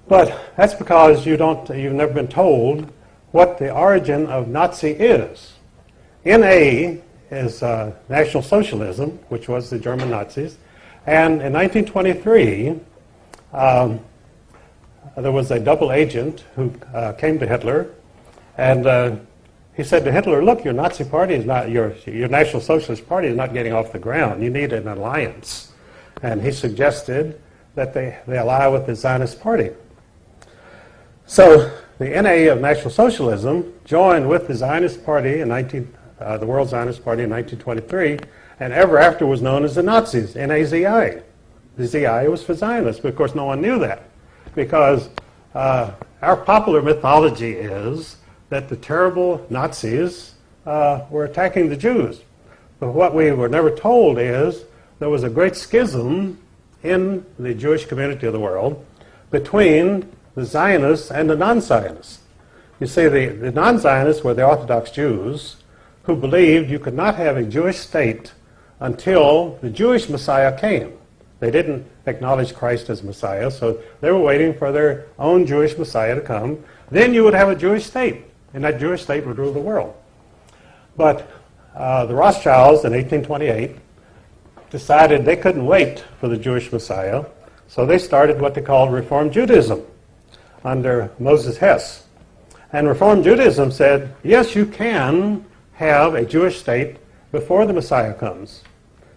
But that's because you've never been told what the origin of Nazi is. NA is National Socialism, which was the German Nazis. And in 1923, there was a double agent who came to Hitler, and he said to Hitler, look, your Nazi party is not, your National Socialist Party is not getting off the ground. You need an alliance. And he suggested that they ally with the Zionist Party. So the NA of National Socialism joined with the Zionist Party in the World Zionist Party in 1923, and ever after was known as the Nazis, NAZI. The ZI was for Zionists, but of course no one knew that, because our popular mythology is that the terrible Nazis were attacking the Jews. But what we were never told is there was a great schism in the Jewish community of the world between the Zionists and the non-Zionists. You see, the non-Zionists were the Orthodox Jews who believed you could not have a Jewish state until the Jewish Messiah came. They didn't acknowledge Christ as Messiah, so they were waiting for their own Jewish Messiah to come. Then you would have a Jewish state, and that Jewish state would rule the world. But the Rothschilds in 1828 decided they couldn't wait for the Jewish Messiah, so they started what they called Reform Judaism under Moses Hess. And Reform Judaism said, yes, you can have a Jewish state before the Messiah comes.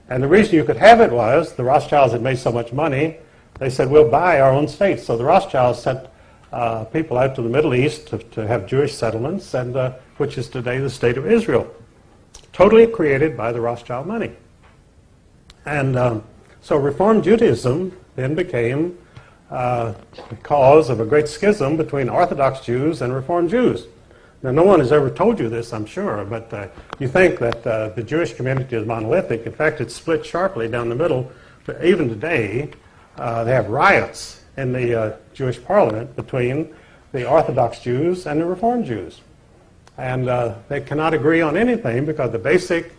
And the reason you could have it was the Rothschilds had made so much money, they said, we'll buy our own state. So the Rothschilds sent people out to the Middle East to have Jewish settlements, and which is today the state of Israel, totally created by the Rothschild money. And so Reform Judaism then became the cause of a great schism between Orthodox Jews and Reform Jews. Now, no one has ever told you this, I'm sure, but you think that the Jewish community is monolithic. In fact, it's split sharply down the middle. But even today, they have riots in the Jewish parliament between the Orthodox Jews and the Reform Jews. And they cannot agree on anything because the basic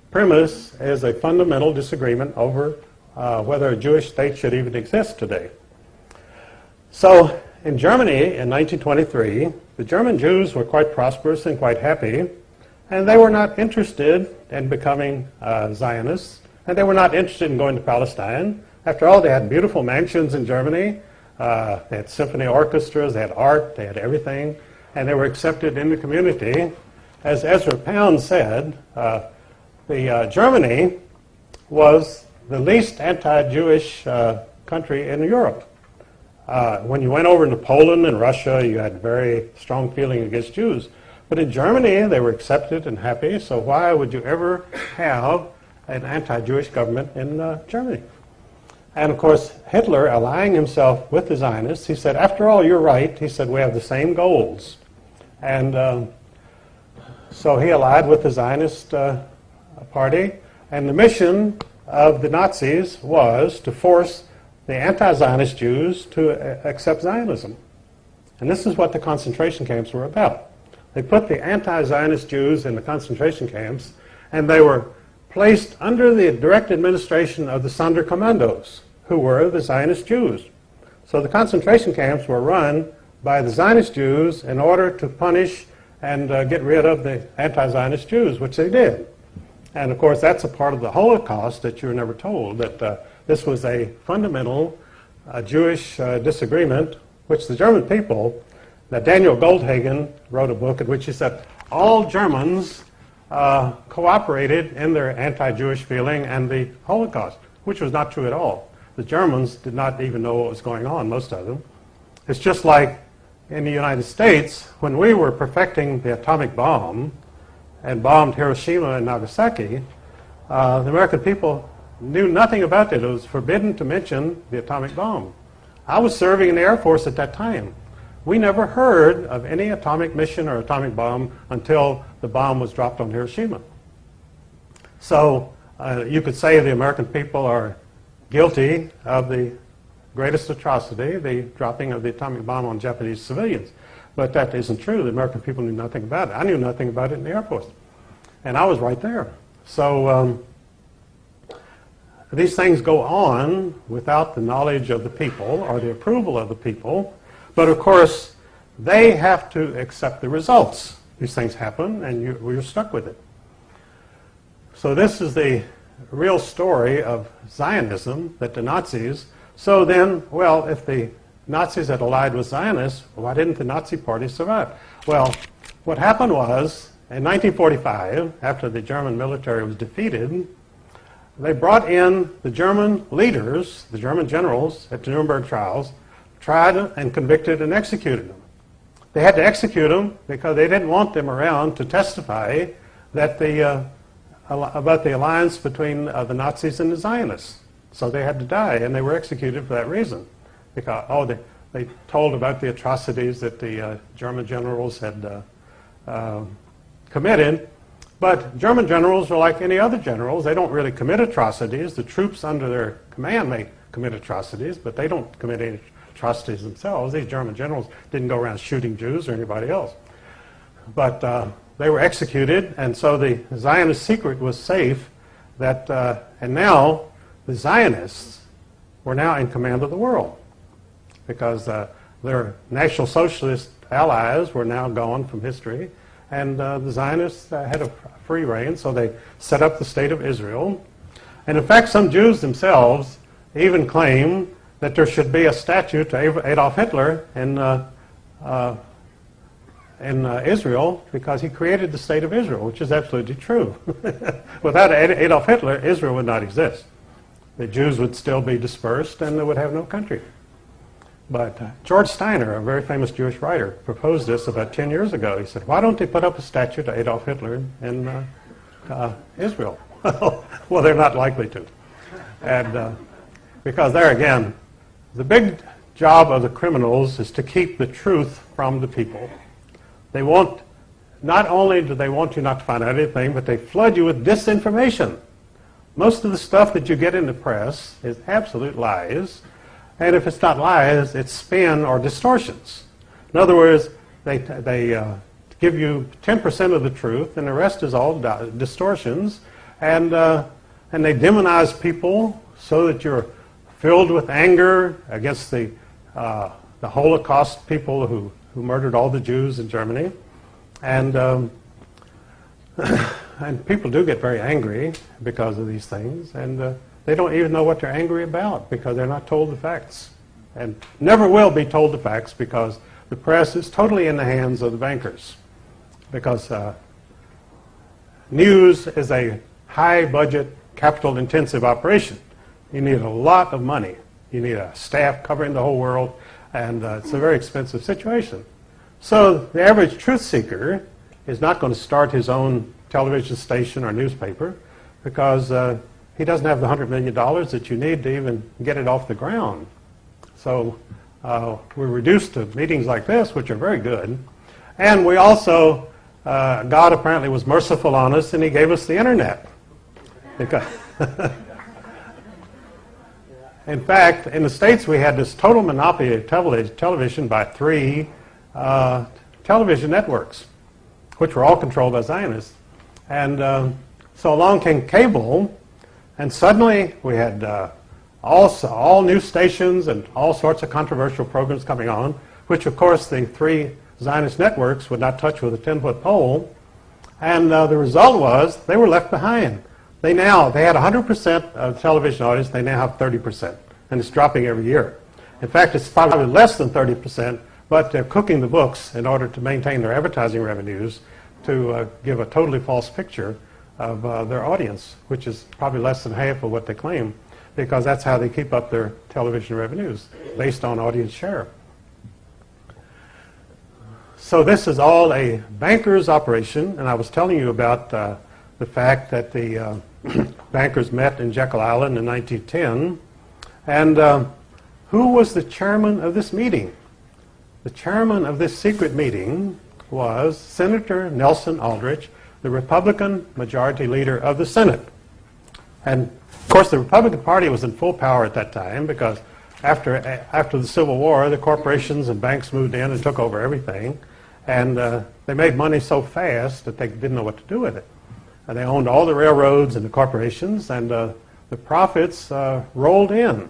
premise is a fundamental disagreement over whether a Jewish state should even exist today. So in Germany in 1923, the German Jews were quite prosperous and quite happy, and they were not interested in becoming Zionists, and they were not interested in going to Palestine. After all, they had beautiful mansions in Germany, they had symphony orchestras, they had art, they had everything, and they were accepted in the community. As Ezra Pound said, Germany was the least anti-Jewish country in Europe. When you went over into Poland and Russia, you had very strong feeling against Jews. But in Germany, they were accepted and happy, so why would you ever have an anti-Jewish government in Germany? And of course, Hitler, allying himself with the Zionists, he said, after all, you're right. He said, we have the same goals. And so he allied with the Zionist party, and the mission of the Nazis was to force the anti-Zionist Jews to accept Zionism. And this is what the concentration camps were about. They put the anti-Zionist Jews in the concentration camps, and they were placed under the direct administration of the Sonderkommandos, who were the Zionist Jews. So the concentration camps were run by the Zionist Jews in order to punish and get rid of the anti-Zionist Jews, which they did. And of course, that's a part of the Holocaust that you were never told, that this was a fundamental Jewish disagreement, which the German people, that Daniel Goldhagen wrote a book in which he said all Germans cooperated in their anti-Jewish feeling and the Holocaust, which was not true at all. The Germans did not even know what was going on, most of them. It's just like in the United States, when we were perfecting the atomic bomb and bombed Hiroshima and Nagasaki, the American people knew nothing about it. It was forbidden to mention the atomic bomb. I was serving in the Air Force at that time. We never heard of any atomic mission or atomic bomb until the bomb was dropped on Hiroshima. So you could say the American people are guilty of the greatest atrocity, the dropping of the atomic bomb on Japanese civilians. But that isn't true. The American people knew nothing about it. I knew nothing about it in the Air Force. And I was right there. So these things go on without the knowledge of the people or the approval of the people. But of course, they have to accept the results. These things happen, and you're stuck with it. So this is the real story of Zionism, that the Nazis. So then, well, if the Nazis had allied with Zionists, why didn't the Nazi party survive? Well, what happened was, in 1945, after the German military was defeated, they brought in the German leaders, the German generals at the Nuremberg trials, tried and convicted and executed them. They had to execute them because they didn't want them around to testify that about the alliance between the Nazis and the Zionists. So they had to die, and they were executed for that reason. Because, they told about the atrocities that the German generals had committed. But German generals are like any other generals. They don't really commit atrocities. The troops under their command may commit atrocities, but they don't commit any atrocities themselves. These German generals didn't go around shooting Jews or anybody else. But they were executed, and so the Zionist secret was safe. And now the Zionists were now in command of the world because their National Socialist allies were now gone from history, and the Zionists had a free reign, so they set up the State of Israel. And in fact, some Jews themselves even claim that there should be a statue to Adolf Hitler in Israel because he created the state of Israel, which is absolutely true. Without Adolf Hitler, Israel would not exist. The Jews would still be dispersed and they would have no country. But George Steiner, a very famous Jewish writer, proposed this about 10 years ago. He said, why don't they put up a statue to Adolf Hitler in Israel? Well, they're not likely to. And because there again, the big job of the criminals is to keep the truth from the people. They want, not only do they want you not to find out anything, but they flood you with disinformation. Most of the stuff that you get in the press is absolute lies. And if it's not lies, it's spin or distortions. In other words, they give you 10% of the truth, and the rest is all distortions. And they demonize people so that you're filled with anger against the Holocaust people who murdered all the Jews in Germany. And and people do get very angry because of these things. And they don't even know what they're angry about because they're not told the facts. And never will be told the facts because the press is totally in the hands of the bankers. Because news is a high-budget, capital-intensive operation. You need a lot of money. You need a staff covering the whole world, and it's a very expensive situation. So the average truth seeker is not going to start his own television station or newspaper because he doesn't have the $100 million that you need to even get it off the ground. So we're reduced to meetings like this, which are very good. And we also, God apparently was merciful on us, and he gave us the internet. Because in fact, in the States, we had this total monopoly of television by 3 television networks, which were all controlled by Zionists. And so along came cable, and suddenly we had all new stations and all sorts of controversial programs coming on, which, of course, the 3 Zionist networks would not touch with a 10-foot pole. And the result was they were left behind. They had 100% of the television audience. They now have 30%, and it's dropping every year. In fact, it's probably less than 30%, but they're cooking the books in order to maintain their advertising revenues to give a totally false picture of their audience, which is probably less than half of what they claim, because that's how they keep up their television revenues, based on audience share. So this is all a banker's operation, and I was telling you about the fact that the bankers met in Jekyll Island in 1910. And who was the chairman of this meeting? The chairman of this secret meeting was Senator Nelson Aldrich, the Republican majority leader of the Senate. And, of course, the Republican Party was in full power at that time because after the Civil War, the corporations and banks moved in and took over everything. And they made money so fast that they didn't know what to do with it. And they owned all the railroads and the corporations, and the profits rolled in.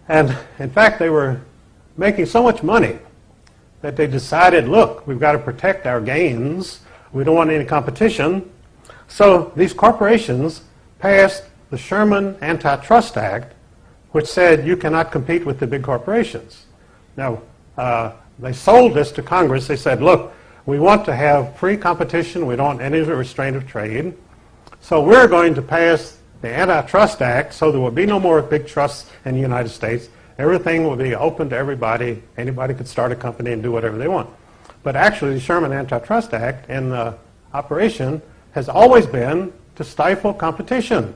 And in fact, they were making so much money that they decided, look, we've got to protect our gains. We don't want any competition. So these corporations passed the Sherman Antitrust Act, which said you cannot compete with the big corporations. Now, they sold this to Congress. They said, look, we want to have free competition. We don't want any restraint of trade. So we're going to pass the Antitrust Act so there will be no more big trusts in the United States. Everything will be open to everybody. Anybody could start a company and do whatever they want. But actually, the Sherman Antitrust Act in operation has always been to stifle competition.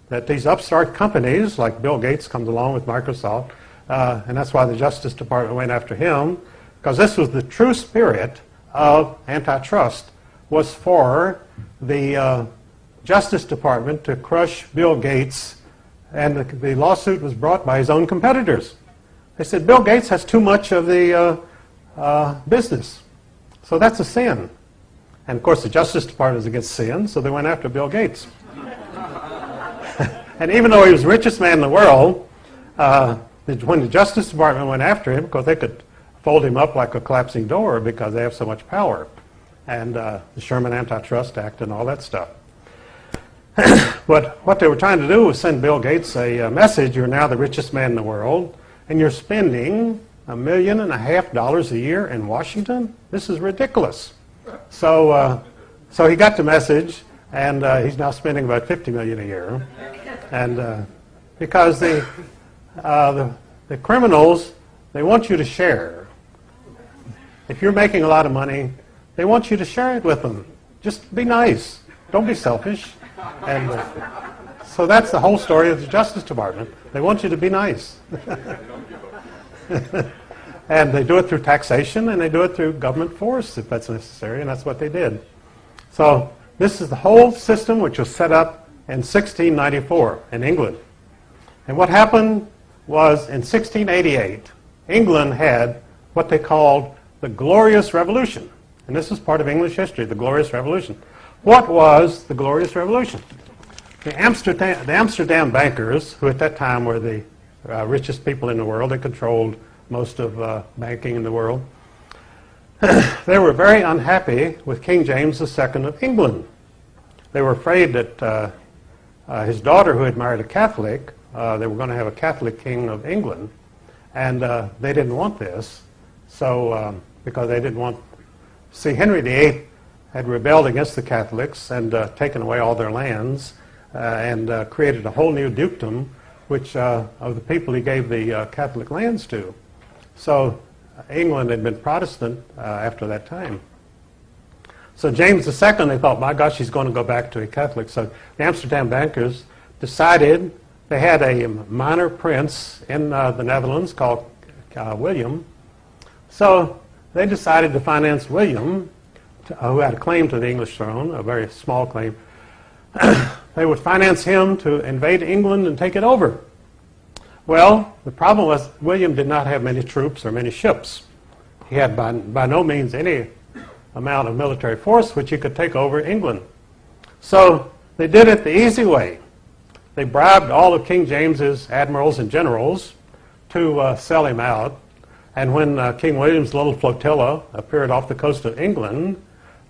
That these upstart companies, like Bill Gates comes along with Microsoft, and that's why the Justice Department went after him, because this was the true spirit of antitrust, was for the Justice Department to crush Bill Gates, and the lawsuit was brought by his own competitors. They said, Bill Gates has too much of the business, so that's a sin. And of course the Justice Department is against sin, so they went after Bill Gates. And even though he was the richest man in the world, when the Justice Department went after him, because they could fold him up like a collapsing door because they have so much power, and the Sherman Antitrust Act and all that stuff. But what they were trying to do was send Bill Gates a message: you're now the richest man in the world, and you're spending $1.5 million a year in Washington? This is ridiculous. So he got the message, and he's now spending about $50 million a year. And because the criminals, they want you to share. If you're making a lot of money, they want you to share it with them. Just be nice. Don't be selfish. And so that's the whole story of the Justice Department. They want you to be nice. And they do it through taxation, and they do it through government force if that's necessary, and that's what they did. So this is the whole system which was set up in 1694 in England. And what happened was in 1688, England had what they called the Glorious Revolution. And this is part of English history, the Glorious Revolution. What was the Glorious Revolution? The Amsterdam bankers, who at that time were the richest people in the world, they controlled most of banking in the world, they were very unhappy with King James II of England. They were afraid that his daughter, who had married a Catholic, they were going to have a Catholic king of England, and they didn't want this. So, because they didn't want... See, Henry VIII had rebelled against the Catholics and taken away all their lands and created a whole new dukedom, which of the people he gave the Catholic lands to. So England had been Protestant after that time. So James II, they thought, my gosh, he's going to go back to a Catholic. So the Amsterdam bankers decided, they had a minor prince in the Netherlands called William. So they decided to finance William, who had a claim to the English throne, a very small claim. They would finance him to invade England and take it over. Well, the problem was William did not have many troops or many ships. He had by no means any amount of military force which he could take over England. So they did it the easy way. They bribed all of King James's admirals and generals to sell him out. And when King William's little flotilla appeared off the coast of England,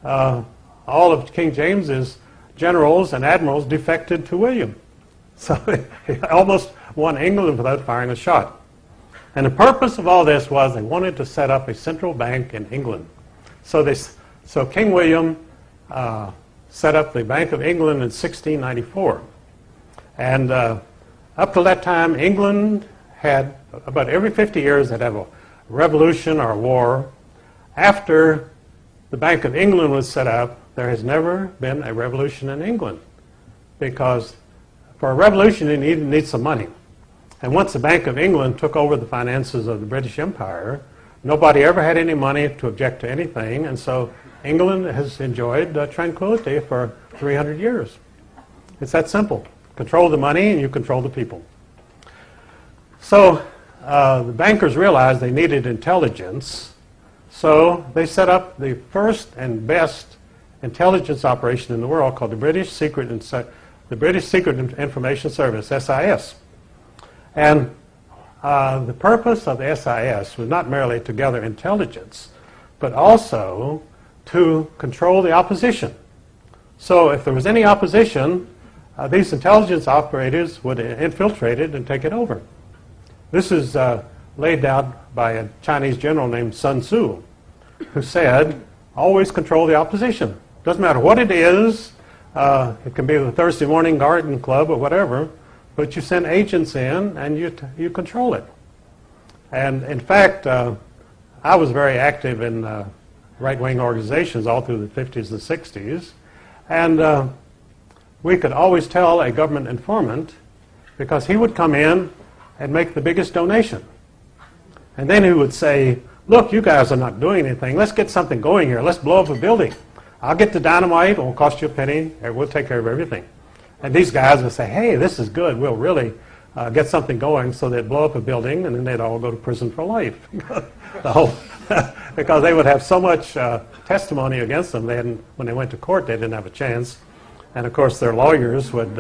all of King James's generals and admirals defected to William. So he almost won England without firing a shot. And the purpose of all this was they wanted to set up a central bank in England. So King William set up the Bank of England in 1694. And up to that time, England had, about every 50 years, they'd have a revolution or a war. After the Bank of England was set up, there has never been a revolution in England, because for a revolution you need some money. And once the Bank of England took over the finances of the British Empire, nobody ever had any money to object to anything, and so England has enjoyed tranquility for 300 years. It's that simple. Control the money and you control the people. So the bankers realized they needed intelligence, so they set up the first and best intelligence operation in the world called the British Secret Information Service, SIS. And the purpose of the SIS was not merely to gather intelligence, but also to control the opposition. So if there was any opposition, these intelligence operators would infiltrate it and take it over. This is laid down by a Chinese general named Sun Tzu, who said, always control the opposition. Doesn't matter what it is. It can be the Thursday morning garden club or whatever, but you send agents in and you control it. And in fact, I was very active in right-wing organizations all through the 50s and 60s, and we could always tell a government informant, because he would come in and make the biggest donation. And then he would say, look, you guys are not doing anything. Let's get something going here. Let's blow up a building. I'll get the dynamite. It won't cost you a penny. We'll take care of everything. And these guys would say, hey, this is good. We'll really get something going. So they'd blow up a building, and then they'd all go to prison for life. Because they would have so much testimony against them. When they went to court, they didn't have a chance. And, of course, their lawyers would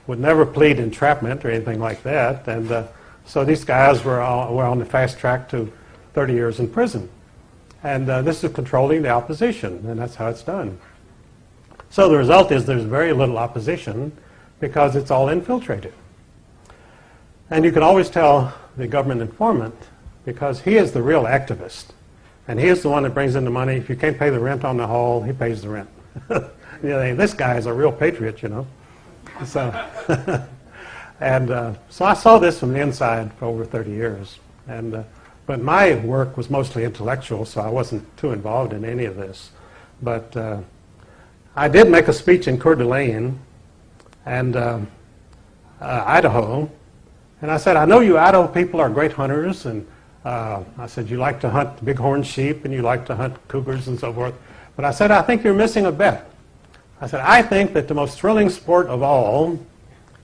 never plead entrapment or anything like that. And so these guys were on the fast track to 30 years in prison. And this is controlling the opposition, and that's how it's done. So the result is there's very little opposition because it's all infiltrated. And you can always tell the government informant because he is the real activist. And he is the one that brings in the money. If you can't pay the rent on the hall, he pays the rent. You know, this guy is a real patriot, you know. So, so I saw this from the inside for over 30 years. But my work was mostly intellectual, so I wasn't too involved in any of this. But I did make a speech in Coeur d'Alene and Idaho. And I said, I know you Idaho people are great hunters. And I said, you like to hunt bighorn sheep and you like to hunt cougars and so forth. But I said, I think you're missing a bet. I said, I think that the most thrilling sport of all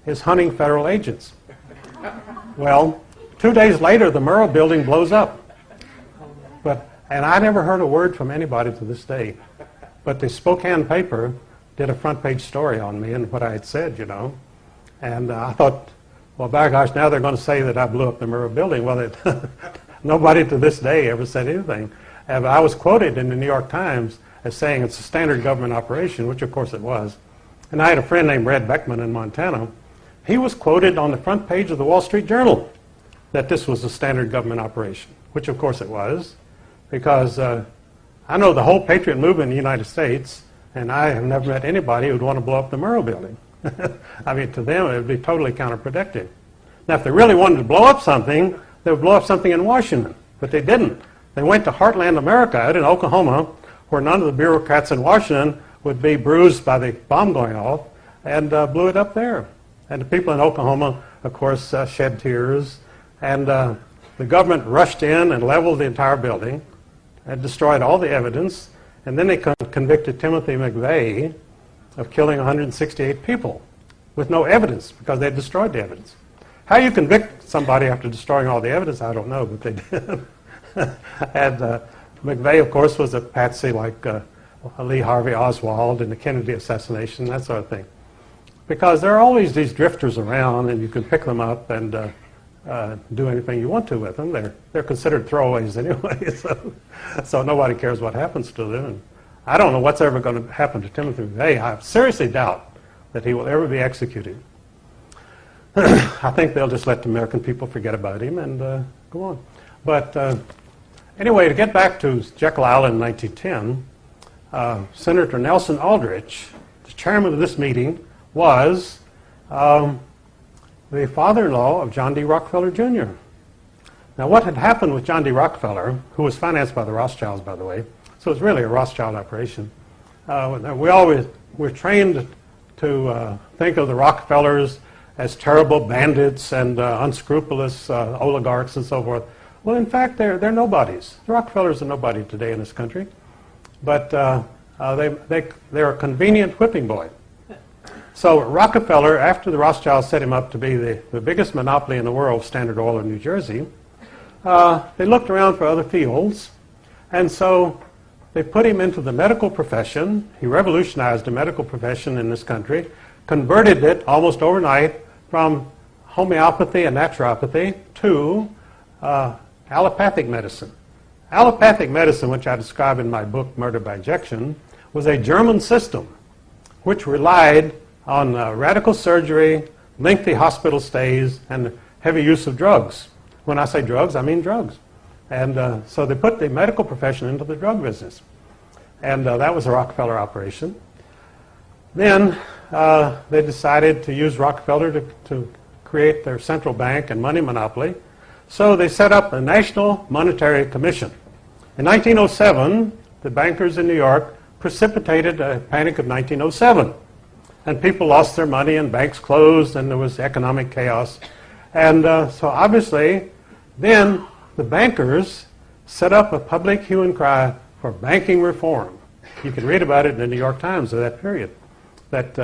is hunting federal agents. Well, 2 days later, the Murrah building blows up. And I never heard a word from anybody to this day. But the Spokane paper did a front page story on me and what I had said, you know. And I thought, well, by gosh, now they're going to say that I blew up the Murrah building. Well, nobody to this day ever said anything. And I was quoted in the New York Times as saying it's a standard government operation, which of course it was. And I had a friend named Red Beckman in Montana. He was quoted on the front page of the Wall Street Journal that this was a standard government operation, which of course it was, because I know the whole patriot movement in the United States, and I have never met anybody who would want to blow up the Murrah building. I mean, to them, it would be totally counterproductive. Now, if they really wanted to blow up something, they would blow up something in Washington, but they didn't. They went to Heartland America out in Oklahoma, where none of the bureaucrats in Washington would be bruised by the bomb going off, and blew it up there. And the people in Oklahoma, of course, shed tears, and the government rushed in and leveled the entire building and destroyed all the evidence, and then they convicted Timothy McVeigh of killing 168 people with no evidence because they destroyed the evidence. How you convict somebody after destroying all the evidence, I don't know, but they did. And McVeigh, of course, was a patsy like Lee Harvey Oswald in the Kennedy assassination, that sort of thing. Because there are always these drifters around, and you can pick them up and do anything you want to with them. They're considered throwaways anyway, so nobody cares what happens to them. And I don't know what's ever going to happen to Timothy McVeigh. I seriously doubt that he will ever be executed. I think they'll just let the American people forget about him and go on. But anyway, to get back to Jekyll Island in 1910, Senator Nelson Aldrich, the chairman of this meeting, was the father-in-law of John D. Rockefeller, Jr. Now, what had happened with John D. Rockefeller, who was financed by the Rothschilds, by the way, so it's really a Rothschild operation. We're trained to think of the Rockefellers as terrible bandits and unscrupulous oligarchs and so forth. Well, in fact, they're nobodies. The Rockefellers are nobody today in this country, but they're a convenient whipping boy. So Rockefeller, after the Rothschilds set him up to be the biggest monopoly in the world, Standard Oil in New Jersey, they looked around for other fields, and so they put him into the medical profession. He revolutionized the medical profession in this country, converted it almost overnight from homeopathy and naturopathy to allopathic medicine. Allopathic medicine, which I describe in my book, Murder by Injection, was a German system which relied on radical surgery, lengthy hospital stays, and heavy use of drugs. When I say drugs, I mean drugs. And so they put the medical profession into the drug business. And that was a Rockefeller operation. Then they decided to use Rockefeller to create their central bank and money monopoly. So they set up a National Monetary Commission. In 1907, the bankers in New York precipitated a panic of 1907. And people lost their money and banks closed and there was economic chaos. And so obviously, then the bankers set up a public hue and cry for banking reform. You can read about it in the New York Times of that period. That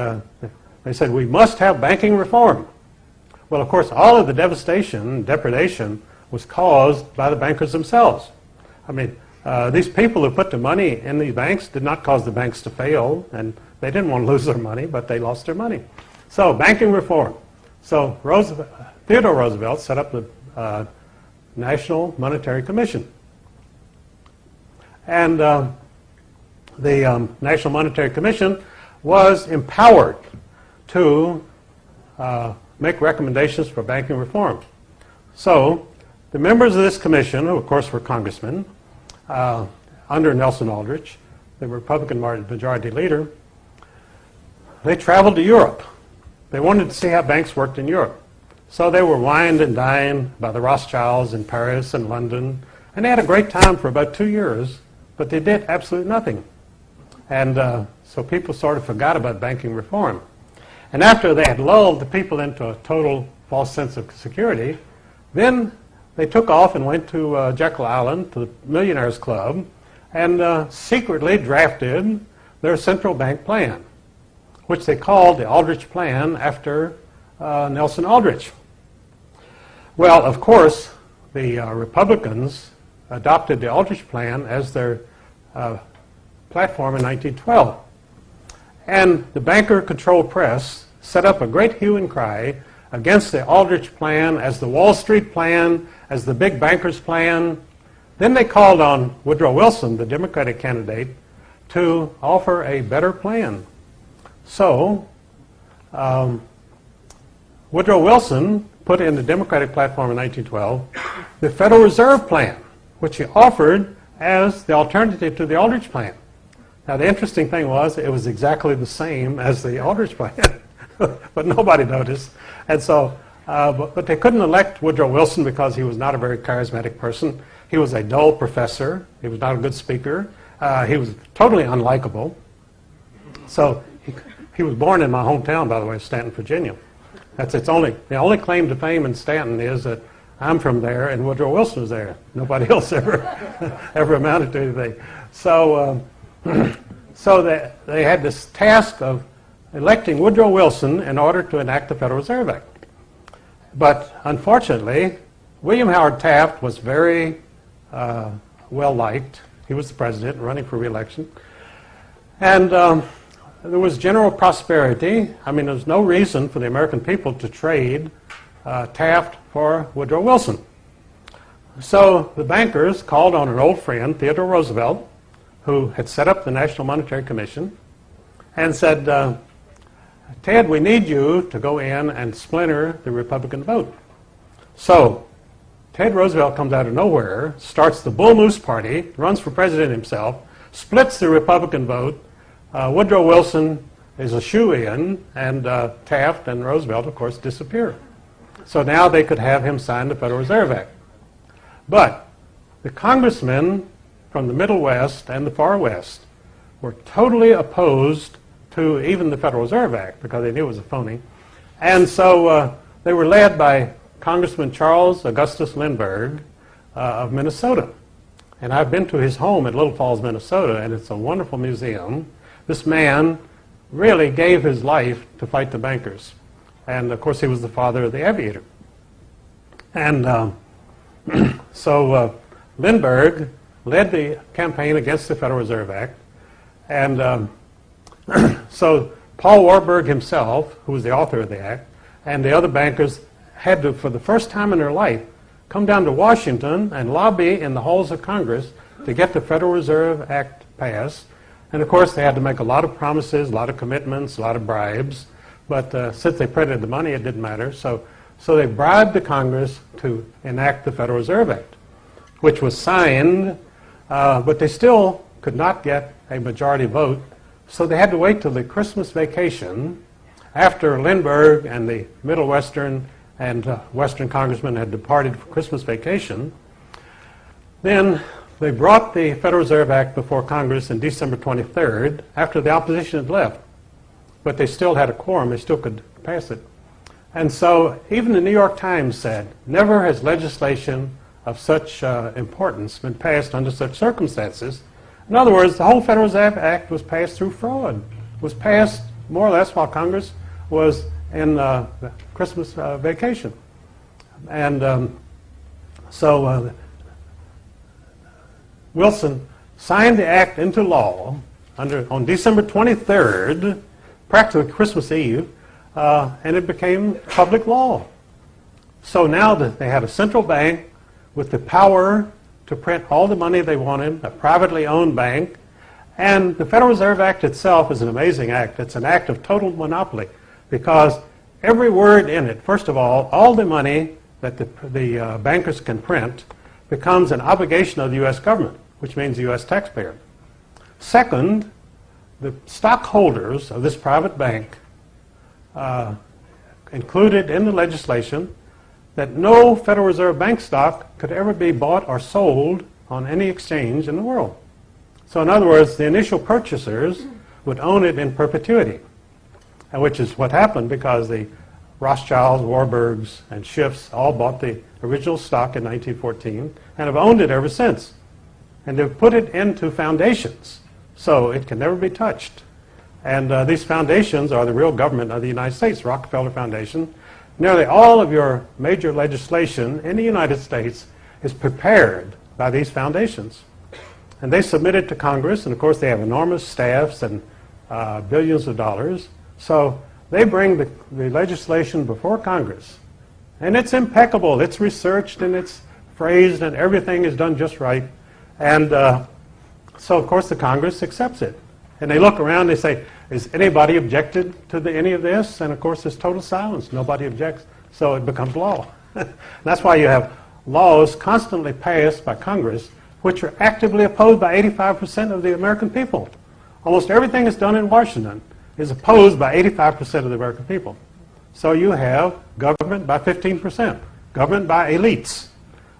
they said, we must have banking reform. Well, of course, all of the devastation, depredation, was caused by the bankers themselves. I mean, these people who put the money in these banks did not cause the banks to fail, and they didn't want to lose their money, but they lost their money. So, banking reform. So, Theodore Roosevelt set up the National Monetary Commission. And the National Monetary Commission was empowered to make recommendations for banking reform. So the members of this commission, who of course were congressmen, under Nelson Aldrich, the Republican majority leader, they traveled to Europe. They wanted to see how banks worked in Europe. So they were wined and dined by the Rothschilds in Paris and London, and they had a great time for about 2 years, but they did absolutely nothing. And so people sort of forgot about banking reform. And after they had lulled the people into a total false sense of security, then they took off and went to Jekyll Island, to the Millionaires Club, and secretly drafted their central bank plan, which they called the Aldrich Plan after Nelson Aldrich. Well, of course, the Republicans adopted the Aldrich Plan as their platform in 1912. And the banker-controlled press set up a great hue and cry against the Aldrich Plan as the Wall Street plan, as the big bankers' plan. Then they called on Woodrow Wilson, the Democratic candidate, to offer a better plan. So Woodrow Wilson put in the Democratic platform in 1912 the Federal Reserve Plan, which he offered as the alternative to the Aldrich Plan. Now, the interesting thing was it was exactly the same as the Aldrich Plan, but nobody noticed. And so, but they couldn't elect Woodrow Wilson because he was not a very charismatic person. He was a dull professor. He was not a good speaker. He was totally unlikable. So he was born in my hometown, by the way, Stanton, Virginia. The only claim to fame in Stanton is that I'm from there and Woodrow Wilson was there. Nobody else ever amounted to anything. So they had this task of electing Woodrow Wilson in order to enact the Federal Reserve Act. But unfortunately, William Howard Taft was very well liked. He was the president running for re-election. And there was general prosperity. I mean, there was no reason for the American people to trade Taft for Woodrow Wilson. So the bankers called on an old friend, Theodore Roosevelt, who had set up the National Monetary Commission, and said, Ted, we need you to go in and splinter the Republican vote. So Ted Roosevelt comes out of nowhere, starts the Bull Moose Party, runs for president himself, splits the Republican vote. Woodrow Wilson is a shoo-in, and Taft and Roosevelt, of course, disappear. So now they could have him sign the Federal Reserve Act. But the congressmen from the Middle West and the Far West were totally opposed to even the Federal Reserve Act because they knew it was a phony. And so they were led by Congressman Charles Augustus Lindbergh of Minnesota. And I've been to his home at Little Falls, Minnesota, and it's a wonderful museum. This man really gave his life to fight the bankers. And, of course, he was the father of the aviator. And so Lindbergh led the campaign against the Federal Reserve Act. And so Paul Warburg himself, who was the author of the act, and the other bankers had to, for the first time in their life, come down to Washington and lobby in the halls of Congress to get the Federal Reserve Act passed. And, of course, they had to make a lot of promises, a lot of commitments, a lot of bribes. But since they printed the money, it didn't matter. So they bribed the Congress to enact the Federal Reserve Act, which was signed, but they still could not get a majority vote. So they had to wait till the Christmas vacation after Lindbergh and the Middle Western and Western congressmen had departed for Christmas vacation. Then they brought the Federal Reserve Act before Congress on December 23rd after the opposition had left. But they still had a quorum. They still could pass it. And so even the New York Times said, never has legislation of such importance been passed under such circumstances. In other words, the whole Federal Reserve Act was passed through fraud. It was passed more or less while Congress was in the Christmas vacation. And so Wilson signed the act into law on December 23rd, practically Christmas Eve, and it became public law. So now that they had a central bank with the power to print all the money they wanted, a privately owned bank, and the Federal Reserve Act itself is an amazing act. It's an act of total monopoly because every word in it, first of all the money that the bankers can print becomes an obligation of the U.S. government, which means the U.S. taxpayer. Second, the stockholders of this private bank included in the legislation that no Federal Reserve Bank stock could ever be bought or sold on any exchange in the world. So in other words, the initial purchasers would own it in perpetuity, and which is what happened because the Rothschilds, Warburgs, and Schiffs all bought the original stock in 1914 and have owned it ever since. And they've put it into foundations, so it can never be touched. And these foundations are the real government of the United States, Rockefeller Foundation. Nearly all of your major legislation in the United States is prepared by these foundations. And they submit it to Congress, and of course they have enormous staffs and billions of dollars. So they bring the legislation before Congress. And it's impeccable. It's researched and it's phrased and everything is done just right. And so of course the Congress accepts it. And they look around, they say, is anybody objected to any of this? And of course there's total silence. Nobody objects. So it becomes law. That's why you have laws constantly passed by Congress which are actively opposed by 85% of the American people. Almost everything that's done in Washington is opposed by 85% of the American people. So you have government by 15%, government by elites.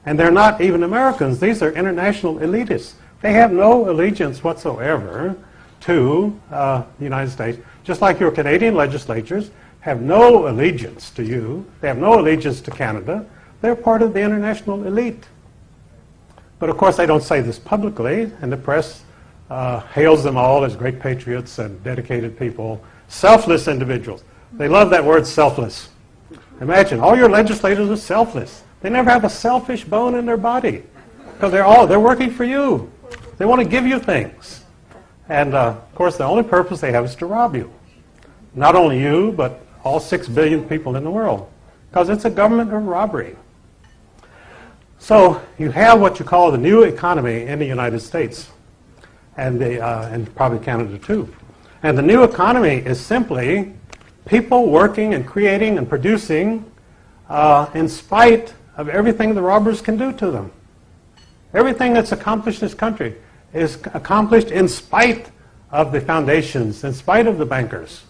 And they're not even Americans. These are international elitists. They have no allegiance whatsoever to the United States, just like your Canadian legislatures have no allegiance to you. They have no allegiance to Canada. They're part of the international elite. But of course they don't say this publicly, and the press hails them all as great patriots and dedicated people, selfless individuals. They love that word selfless. Imagine, all your legislators are selfless. They never have a selfish bone in their body because they're working for you. They want to give you things. And of course the only purpose they have is to rob you. Not only you, but all 6 billion people in the world, because it's a government of robbery. So you have what you call the new economy in the United States, and probably Canada too. And the new economy is simply people working and creating and producing in spite of everything the robbers can do to them. Everything that's accomplished in this country is accomplished in spite of the foundations, in spite of the bankers.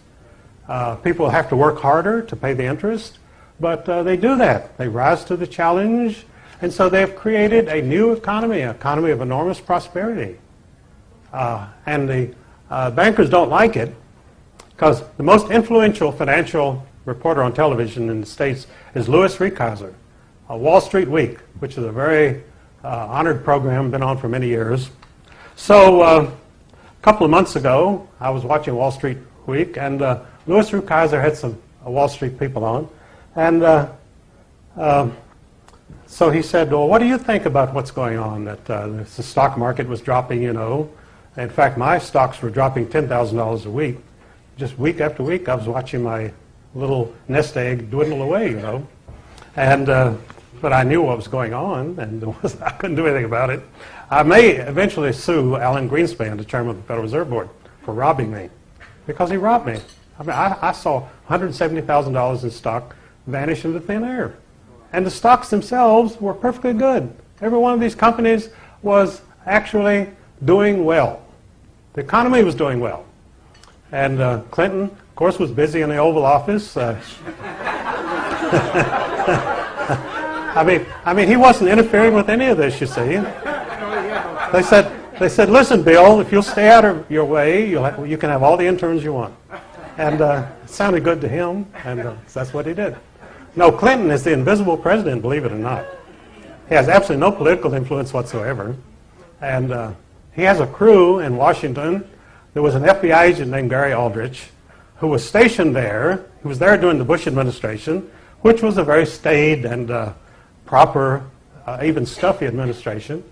People have to work harder to pay the interest, but they do that. They rise to the challenge, and so they've created a new economy, an economy of enormous prosperity. And the bankers don't like it because the most influential financial reporter on television in the States is Louis Rickhauser, Wall Street Week, which is a very honored program, been on for many years. So a couple of months ago, I was watching Wall Street Week, and Louis Rickhauser had some Wall Street people on. And so he said, well, what do you think about what's going on? That the stock market was dropping, you know. In fact, my stocks were dropping $10,000 a week. Just week after week, I was watching my little nest egg dwindle away, you know. And but I knew what was going on, and I couldn't do anything about it. I may eventually sue Alan Greenspan, the chairman of the Federal Reserve Board, for robbing me, because he robbed me. I mean, I saw $170,000 in stock vanish into thin air. And the stocks themselves were perfectly good. Every one of these companies was actually doing well. The economy was doing well. And Clinton, of course, was busy in the Oval Office. I mean, he wasn't interfering with any of this, you see. They said, listen, Bill, if you'll stay out of your way, you can have all the interns you want. And it sounded good to him, and that's what he did. No, Clinton is the invisible president, believe it or not. He has absolutely no political influence whatsoever. And he has a crew in Washington. There was an FBI agent named Gary Aldrich who was stationed there. He was there during the Bush administration, which was a very staid and proper, even stuffy administration.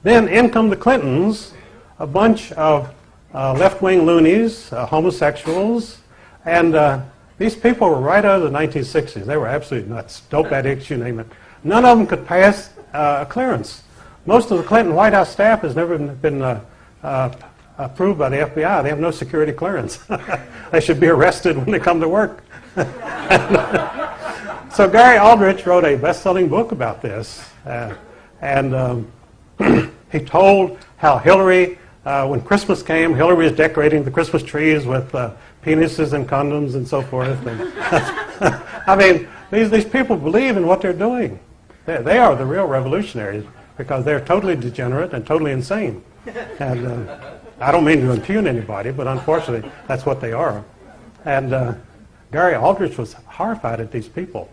Then in come the Clintons, a bunch of left-wing loonies, homosexuals, and these people were right out of the 1960s. They were absolutely nuts, dope addicts, you name it. None of them could pass a clearance. Most of the Clinton White House staff has never been approved by the FBI. They have no security clearance. They should be arrested when they come to work. So Gary Aldrich wrote a best-selling book about this, and he told how Hillary, when Christmas came, Hillary was decorating the Christmas trees with penises and condoms and so forth. And I mean, these people believe in what they're doing. They are the real revolutionaries because they're totally degenerate and totally insane. And I don't mean to impugn anybody, but unfortunately, that's what they are. And Gary Aldrich was horrified at these people.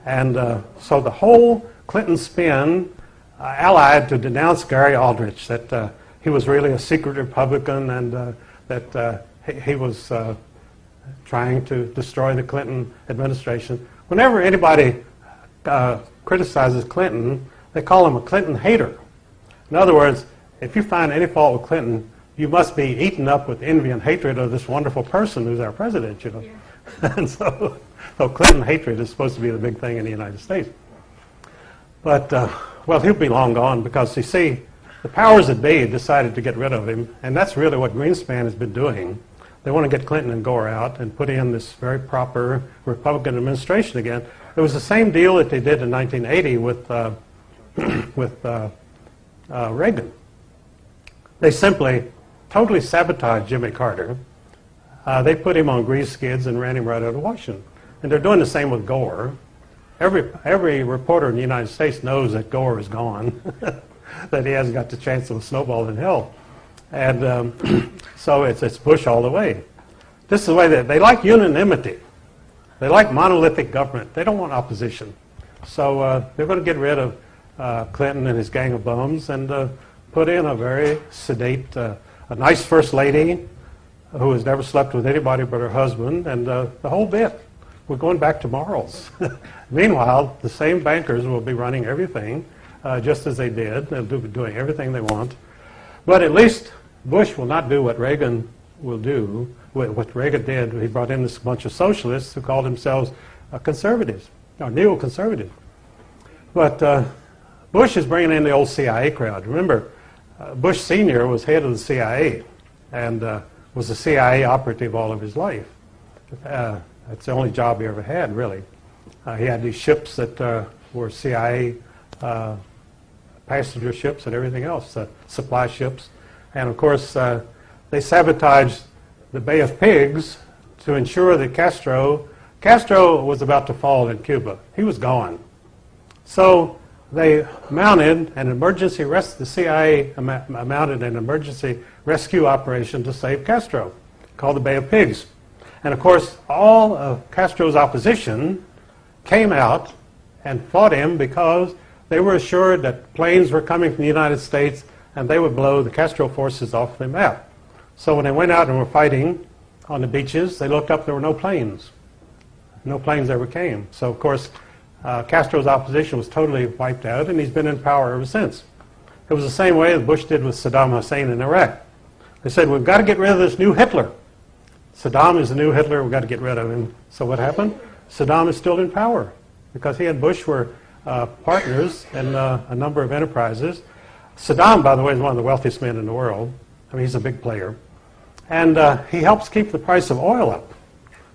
And so the whole Clinton spin allied to denounce Gary Aldrich, that he was really a secret Republican and that he was trying to destroy the Clinton administration. Whenever anybody criticizes Clinton, they call him a Clinton hater. In other words, if you find any fault with Clinton, you must be eaten up with envy and hatred of this wonderful person who's our president, you know. Yeah. And so Clinton hatred is supposed to be the big thing in the United States. But, well, he'll be long gone because, you see, the powers that be decided to get rid of him, and that's really what Greenspan has been doing. They want to get Clinton and Gore out and put in this very proper Republican administration again. It was the same deal that they did in 1980 with Reagan. They simply totally sabotaged Jimmy Carter. They put him on grease skids and ran him right out of Washington. And they're doing the same with Gore. Every reporter in the United States knows that Gore is gone, that he hasn't got the chance of a snowball in hell. And so it's Bush all the way. This is the way that they like unanimity. They like monolithic government. They don't want opposition. So they're going to get rid of Clinton and his gang of bums and put in a very sedate, a nice first lady who has never slept with anybody but her husband, and the whole bit. We're going back to morals. Meanwhile, the same bankers will be running everything just as they did. They'll be doing everything they want. But at least Bush will not do what Reagan will do, what Reagan did. He brought in this bunch of socialists who called themselves conservatives, or neoconservatives. But Bush is bringing in the old CIA crowd. Remember, Bush Sr. was head of the CIA and was a CIA operative all of his life. That's the only job he ever had, really. He had these ships that were CIA passenger ships and everything else, supply ships. And of course, they sabotaged the Bay of Pigs to ensure that Castro was about to fall in Cuba. He was gone. So they mounted an emergency the CIA mounted an emergency rescue operation to save Castro, called the Bay of Pigs. And of course, all of Castro's opposition came out and fought him because they were assured that planes were coming from the United States and they would blow the Castro forces off the map. So when they went out and were fighting on the beaches, they looked up, there were no planes. No planes ever came. So of course, Castro's opposition was totally wiped out, and he's been in power ever since. It was the same way that Bush did with Saddam Hussein in Iraq. They said, we've got to get rid of this new Hitler. Saddam is the new Hitler, we've got to get rid of him. So what happened? Saddam is still in power because he and Bush were partners in a number of enterprises. Saddam, by the way, is one of the wealthiest men in the world. I mean, he's a big player. And he helps keep the price of oil up.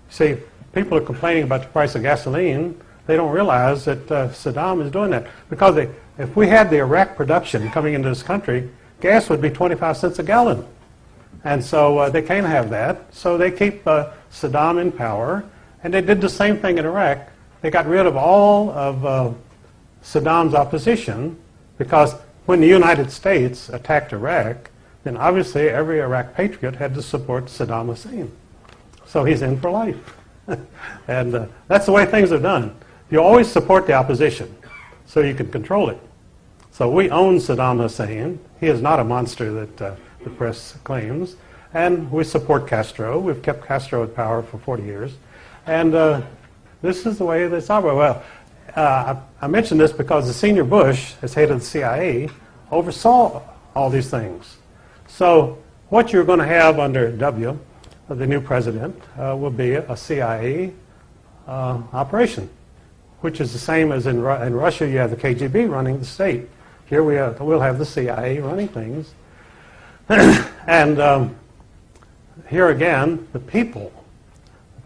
See, people are complaining about the price of gasoline. They don't realize that Saddam is doing that. Because if we had the Iraq production coming into this country, gas would be 25 cents a gallon. And so they can't have that. So they keep Saddam in power. And they did the same thing in Iraq. They got rid of all of Saddam's opposition because when the United States attacked Iraq, then obviously every Iraq patriot had to support Saddam Hussein. So he's in for life. And that's the way things are done. You always support the opposition so you can control it. So we own Saddam Hussein. He is not a monster that the press claims. And we support Castro. We've kept Castro in power for 40 years. And this is the way they operate. Well, I mention this because the senior Bush, as head of the CIA, oversaw all these things. So what you're going to have under W, the new president, will be a CIA operation, which is the same as in Russia. You have the KGB running the state. Here we'll have the CIA running things. And here again, the people,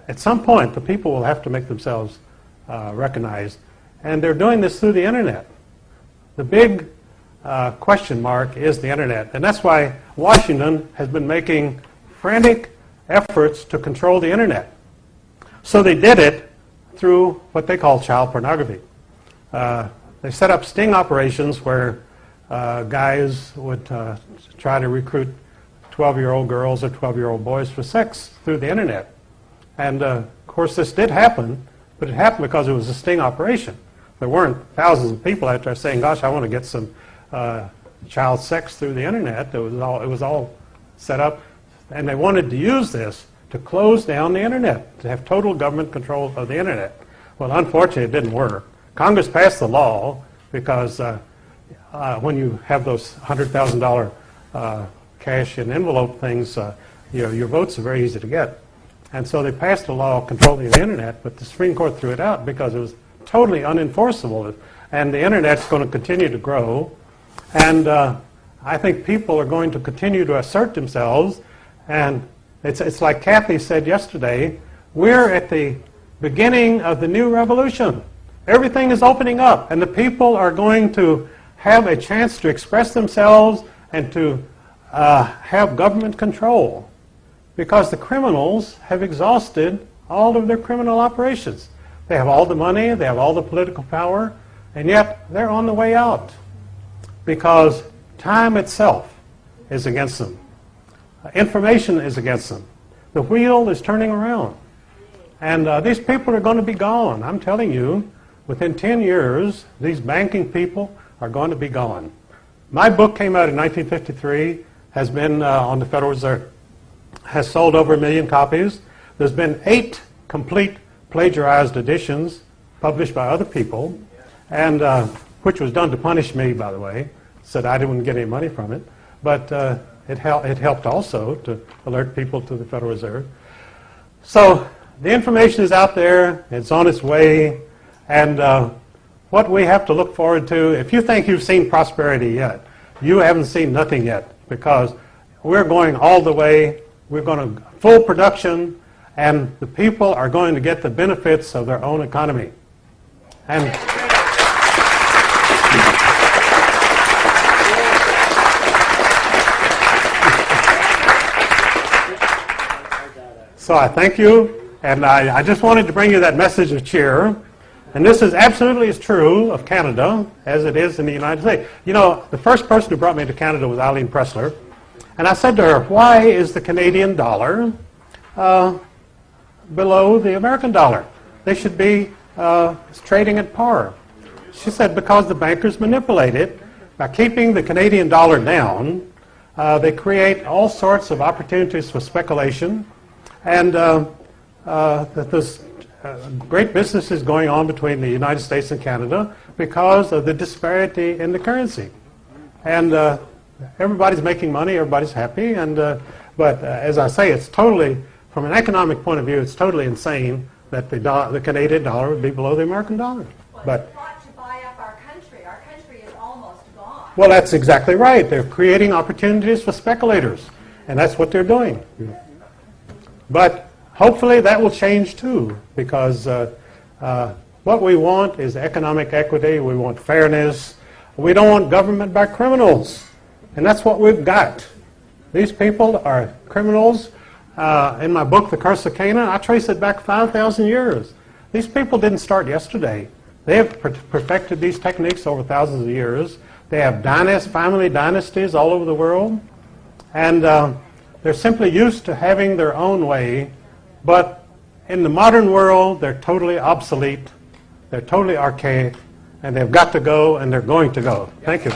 at some point, the people will have to make themselves recognized. And they're doing this through the internet. The big question mark is the internet. And that's why Washington has been making frantic efforts to control the internet. So they did it through what they call child pornography. They set up sting operations where guys would try to recruit 12-year-old girls or 12-year-old boys for sex through the internet. And of course this did happen, but it happened because it was a sting operation. There weren't thousands of people out there saying, gosh, I want to get some child sex through the internet. It was all set up, and they wanted to use this to close down the internet, to have total government control of the internet. Well, unfortunately, it didn't work. Congress passed the law because when you have those $100,000 cash in envelope things, your votes are very easy to get. And so they passed a law controlling the internet, but the Supreme Court threw it out because it was totally unenforceable. And the internet's going to continue to grow. And I think people are going to continue to assert themselves. And it's like Kathy said yesterday, we're at the beginning of the new revolution. Everything is opening up, and the people are going to have a chance to express themselves and to have government control, because the criminals have exhausted all of their criminal operations. They have all the money, they have all the political power, and yet they're on the way out because time itself is against them. Information is against them. The wheel is turning around. And these people are going to be gone. I'm telling you, within 10 years, these banking people are going to be gone. My book came out in 1953, has been on the Federal Reserve, has sold over 1 million copies. There's been 8 complete plagiarized editions published by other people, and which was done to punish me, by the way. Said I didn't get any money from it, but it helped also to alert people to the Federal Reserve. So the information is out there, it's on its way, and what we have to look forward to, if you think you've seen prosperity yet, you haven't seen nothing yet, because we're going all the way, we're going to full production, and the people are going to get the benefits of their own economy. And so I thank you, and I just wanted to bring you that message of cheer. And this is absolutely as true of Canada as it is in the United States. You know, the first person who brought me to Canada was Eileen Pressler. And I said to her, why is the Canadian dollar below the American dollar? They should be trading at par. She said, because the bankers manipulate it. By keeping the Canadian dollar down, they create all sorts of opportunities for speculation. And that there's great businesses going on between the United States and Canada because of the disparity in the currency. And everybody's making money, everybody's happy, and but as I say, it's totally, from an economic point of view, it's totally insane that the Canadian dollar would be below the American dollar. But fought to buy up our country. Our country is almost gone. well, that's exactly right. They're creating opportunities for speculators, and that's what they're doing. But hopefully that will change too, because what we want is economic equity. We want fairness. We don't want government by criminals, and that's what we've got. These people are criminals. In my book, The Curse of Canaan, I trace it back 5,000 years. These people didn't start yesterday. They have perfected these techniques over thousands of years. They have family dynasties all over the world, and they're simply used to having their own way. But in the modern world, they're totally obsolete, they're totally archaic, and they've got to go, and they're going to go. Thank you.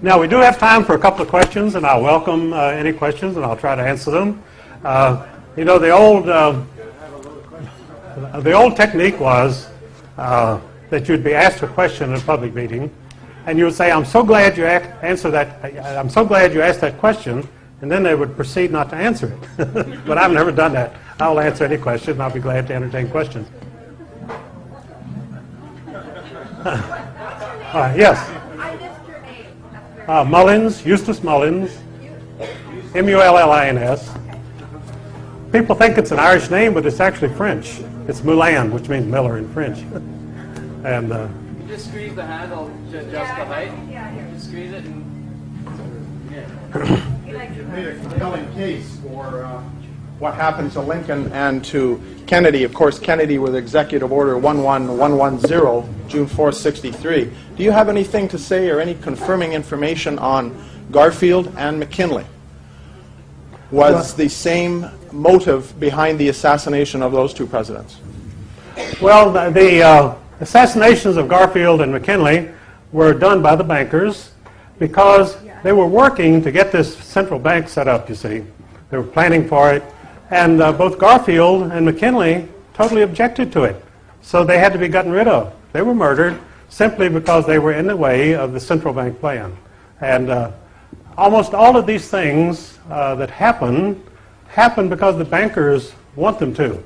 Now, we do have time for a couple of questions, and I'll welcome any questions, and I'll try to answer them. You know, the old The old technique was that you'd be asked a question in a public meeting, and you would say, "I'm so glad you answered that. I'm so glad you asked that question," and then they would proceed not to answer it. But I've never done that. I'll answer any question, and I'll be glad to entertain questions. Yes. I missed your name. Mullins, Eustace Mullins, Mullins. People think it's an Irish name, but it's actually French. It's Moulin, which means miller in French. And You just squeeze the handle just behind. Yeah, here. Just squeeze it and He likes You it. made a compelling case for what happened to Lincoln and to Kennedy. Of course, Kennedy with Executive Order 11110, June 4, 63. Do you have anything to say or any confirming information on Garfield and McKinley? Was the same motive behind the assassination of those two presidents? well, the assassinations of Garfield and McKinley were done by the bankers because they were working to get this central bank set up, you see. They were planning for it. And both Garfield and McKinley totally objected to it. So they had to be gotten rid of. They were murdered simply because they were in the way of the central bank plan. And almost all of these things that happen because the bankers want them to.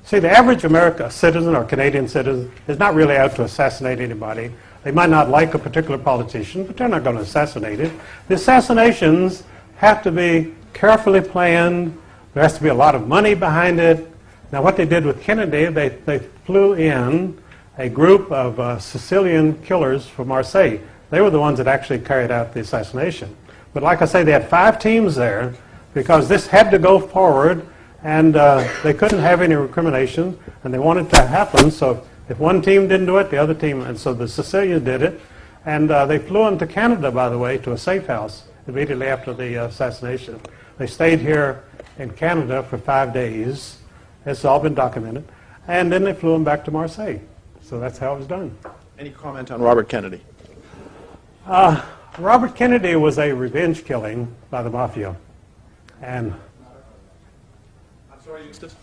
See, the average American citizen or Canadian citizen is not really out to assassinate anybody. They might not like a particular politician, but they're not going to assassinate it. The assassinations have to be carefully planned. There has to be a lot of money behind it. Now, what they did with Kennedy, they flew in a group of Sicilian killers from Marseille. They were the ones that actually carried out the assassination. But like I say, they had 5 teams there because this had to go forward, and they couldn't have any recrimination, and they wanted it to happen. So if one team didn't do it, the other team, and so the Sicilians did it. And they flew into Canada, by the way, to a safe house immediately after the assassination. They stayed here in Canada for 5 days. It's all been documented. And then they flew him back to Marseille. So that's how it was done. Any comment on Robert Kennedy? Robert Kennedy was a revenge killing by the mafia. And I'm sorry, Eustace.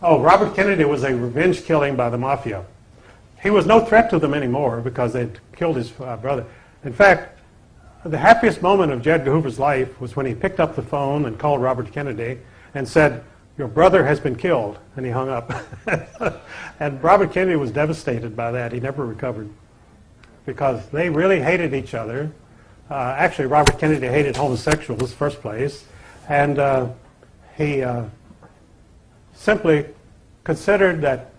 Robert Kennedy was a revenge killing by the mafia. He was no threat to them anymore because they'd killed his brother. In fact, the happiest moment of J. Edgar Hoover's life was when he picked up the phone and called Robert Kennedy and said, "Your brother has been killed," and he hung up. And Robert Kennedy was devastated by that. He never recovered because they really hated each other. Actually, Robert Kennedy hated homosexuals in the first place, and he simply considered that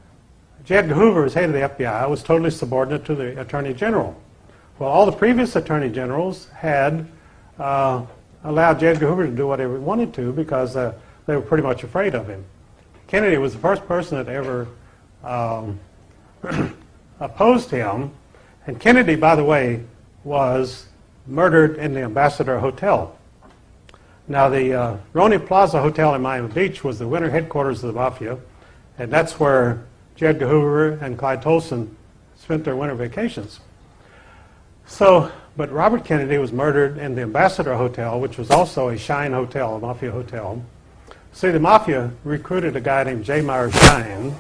J. Edgar Hoover, as head of the FBI, was totally subordinate to the Attorney General. Well, all the previous Attorney Generals had allowed J. Edgar Hoover to do whatever he wanted to because they were pretty much afraid of him. Kennedy was the first person that ever opposed him. And Kennedy, by the way, was murdered in the Ambassador Hotel. Now, the Roni Plaza Hotel in Miami Beach was the winter headquarters of the Mafia, and that's where J. Edgar Hoover and Clyde Tolson spent their winter vacations. So, but Robert Kennedy was murdered in the Ambassador Hotel, which was also a Shine Hotel, a Mafia hotel. See, the Mafia recruited a guy named J. Meyer Shine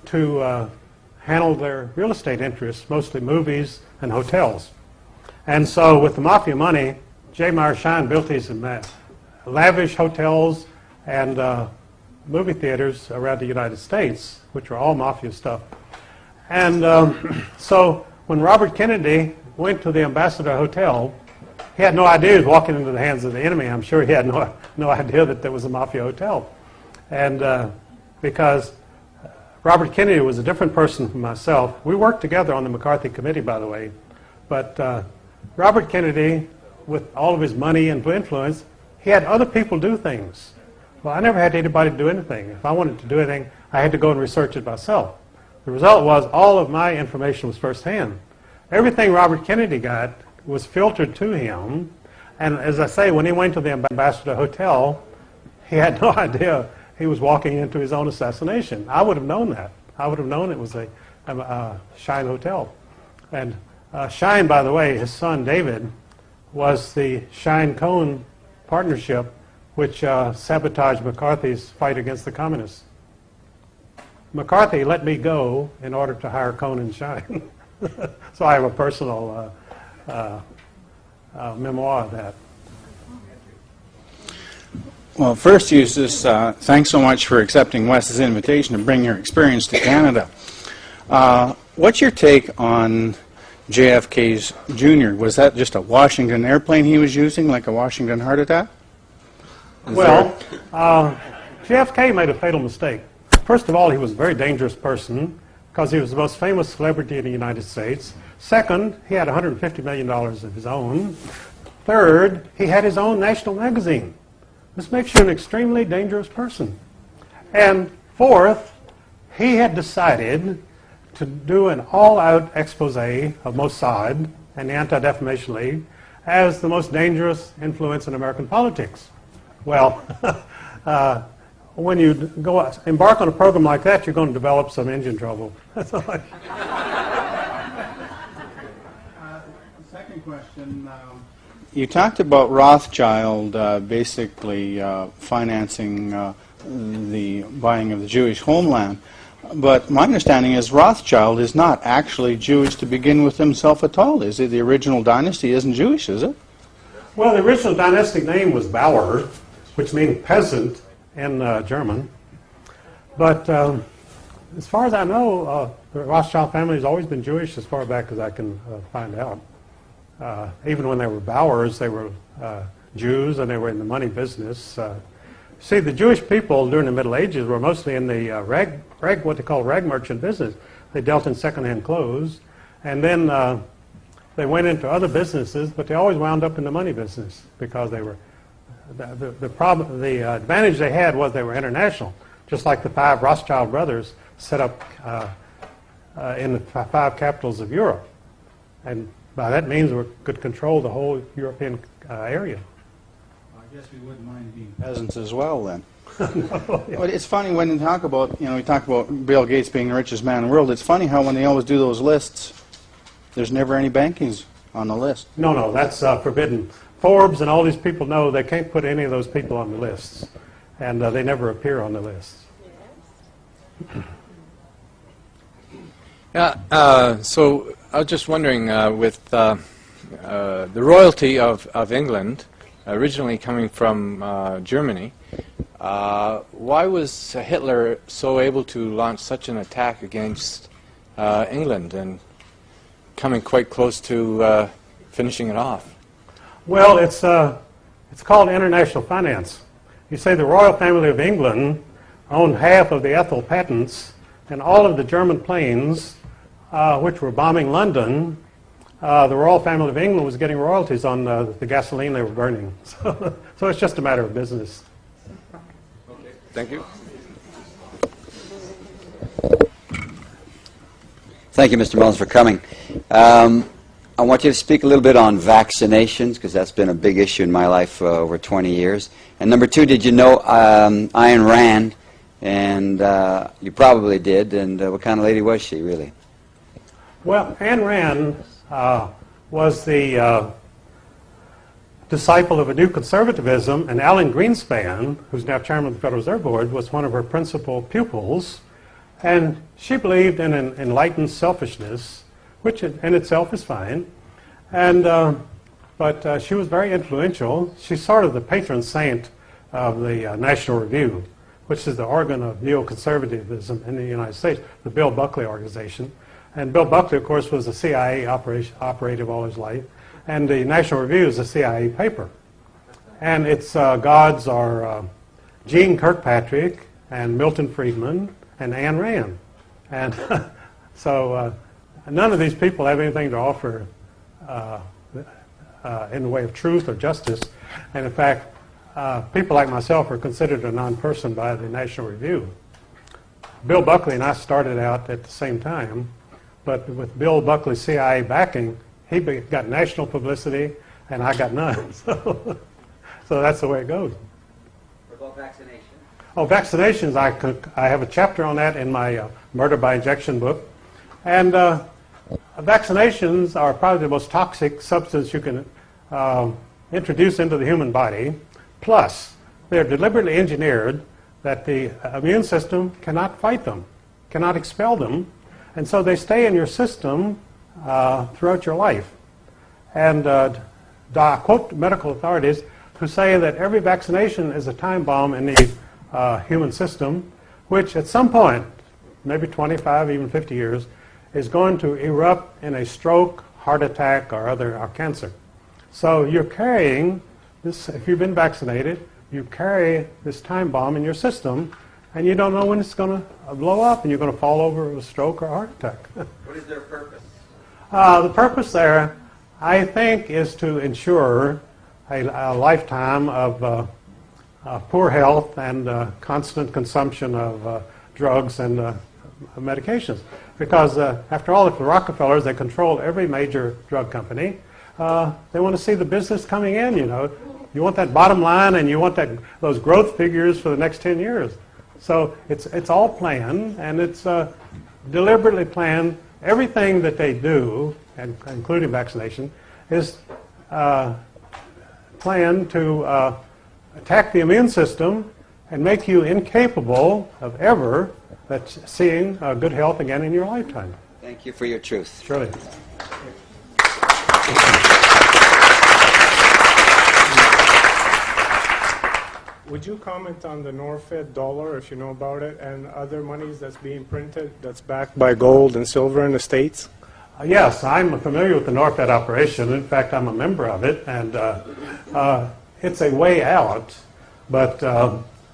to handle their real estate interests, mostly movies and hotels. And so with the Mafia money, J. Meyer Shine built these lavish hotels and movie theaters around the United States, which were all Mafia stuff. And so when Robert Kennedy went to the Ambassador Hotel, he had no idea he was walking into the hands of the enemy. I'm sure he had no idea that there was a Mafia hotel. And because Robert Kennedy was a different person from myself. We worked together on the McCarthy Committee, by the way. But Robert Kennedy, with all of his money and influence, he had other people do things. Well, I never had anybody do anything. If I wanted to do anything, I had to go and research it myself. The result was all of my information was firsthand. Everything Robert Kennedy got was filtered to him. And as I say, when he went to the Ambassador Hotel, he had no idea he was walking into his own assassination. I would have known that. I would have known it was a Shine Hotel. And Shine, by the way, his son David, was the Shine-Cohn partnership which sabotaged McCarthy's fight against the communists. McCarthy let me go in order to hire Cohn and Shine. So I have a personal memoir of that. Well, first, Eustace, thanks so much for accepting Wes's invitation to bring your experience to Canada. What's your take on JFK's Jr.? Was that just a Washington airplane he was using, like a Washington heart attack? Well, JFK made a fatal mistake. First of all, he was a very dangerous person because he was the most famous celebrity in the United States. Second, he had $150 million of his own. Third, he had his own national magazine. This makes you an extremely dangerous person. And fourth, he had decided to do an all-out expose of Mossad and the Anti-Defamation League as the most dangerous influence in American politics. Well, when you embark on a program like that, you're going to develop some engine trouble. That's all. Second question. You talked about Rothschild basically financing the buying of the Jewish homeland. But my understanding is Rothschild is not actually Jewish to begin with himself at all, is it? The original dynasty isn't Jewish, is it? Well, the original dynastic name was Bauer, which means peasant in German. But as far as I know, the Rothschild family has always been Jewish as far back as I can find out. Even when they were Bauers, they were Jews and they were in the money business. See, the Jewish people during the Middle Ages were mostly in the what they call rag merchant business. They dealt in secondhand clothes, and then they went into other businesses, but they always wound up in the money business because they were the advantage they had was they were international, just like the five Rothschild brothers set up in the five capitals of Europe, and by that means we could control the whole European area. I guess we wouldn't mind being peasants as well then. But it's funny when you talk about, we talk about Bill Gates being the richest man in the world. It's funny how when they always do those lists, there's never any bankings on the list. No, that's forbidden. Forbes and all these people know they can't put any of those people on the lists, and they never appear on the lists. Yeah. So I was just wondering, with the royalty of England, originally coming from Germany, why was Hitler so able to launch such an attack against England and coming quite close to finishing it off? Well, it's called international finance. You say the royal family of England owned half of the Ethel patents, and all of the German planes which were bombing London, the royal family of England was getting royalties on the gasoline they were burning. So it's just a matter of business. Okay, thank you. Thank you, Mr. Mullins, for coming. I want you to speak a little bit on vaccinations, because that's been a big issue in my life for over 20 years. And number two, did you know Ayn Rand? And you probably did. And what kind of lady was she, really? Well, Ayn Rand was the disciple of a new conservatism, and Alan Greenspan, who's now chairman of the Federal Reserve Board, was one of her principal pupils. And she believed in an enlightened selfishness, which in itself is fine. And but she was very influential. She's sort of the patron saint of the National Review, which is the organ of neoconservatism in the United States, the Bill Buckley organization. And Bill Buckley, of course, was a CIA operative all his life. And the National Review is a CIA paper. And its gods are Gene Kirkpatrick and Milton Friedman and Ayn Rand. And so none of these people have anything to offer in the way of truth or justice. And in fact, people like myself are considered a non-person by the National Review. Bill Buckley and I started out at the same time, but with Bill Buckley's CIA backing, he got national publicity and I got none. So that's the way it goes. What about vaccinations? Oh, vaccinations, I have a chapter on that in my Murder by Injection book. And vaccinations are probably the most toxic substance you can introduce into the human body. Plus, they're deliberately engineered that the immune system cannot fight them, cannot expel them, and so they stay in your system throughout your life. And I quote medical authorities who say that every vaccination is a time bomb in the human system, which at some point, maybe 25, even 50 years, is going to erupt in a stroke, heart attack, or cancer. So you're carrying this, if you've been vaccinated, you carry this time bomb in your system, and you don't know when it's going to blow up, and you're going to fall over with a stroke or a heart attack. What is their purpose? The purpose there, I think, is to ensure a lifetime of poor health and constant consumption of drugs and medications. Because after all, if the Rockefellers, they control every major drug company, they want to see the business coming in, you know. You want that bottom line, and you want those growth figures for the next 10 years. So it's all planned, and it's deliberately planned. Everything that they do, and including vaccination, is planned to attack the immune system and make you incapable of ever seeing good health again in your lifetime. Thank you for your truth. Surely. Would you comment on the Norfed dollar, if you know about it, and other monies that's being printed that's backed by gold and silver in the States? Yes, I'm familiar with the Norfed operation. In fact, I'm a member of it, and it's a way out. But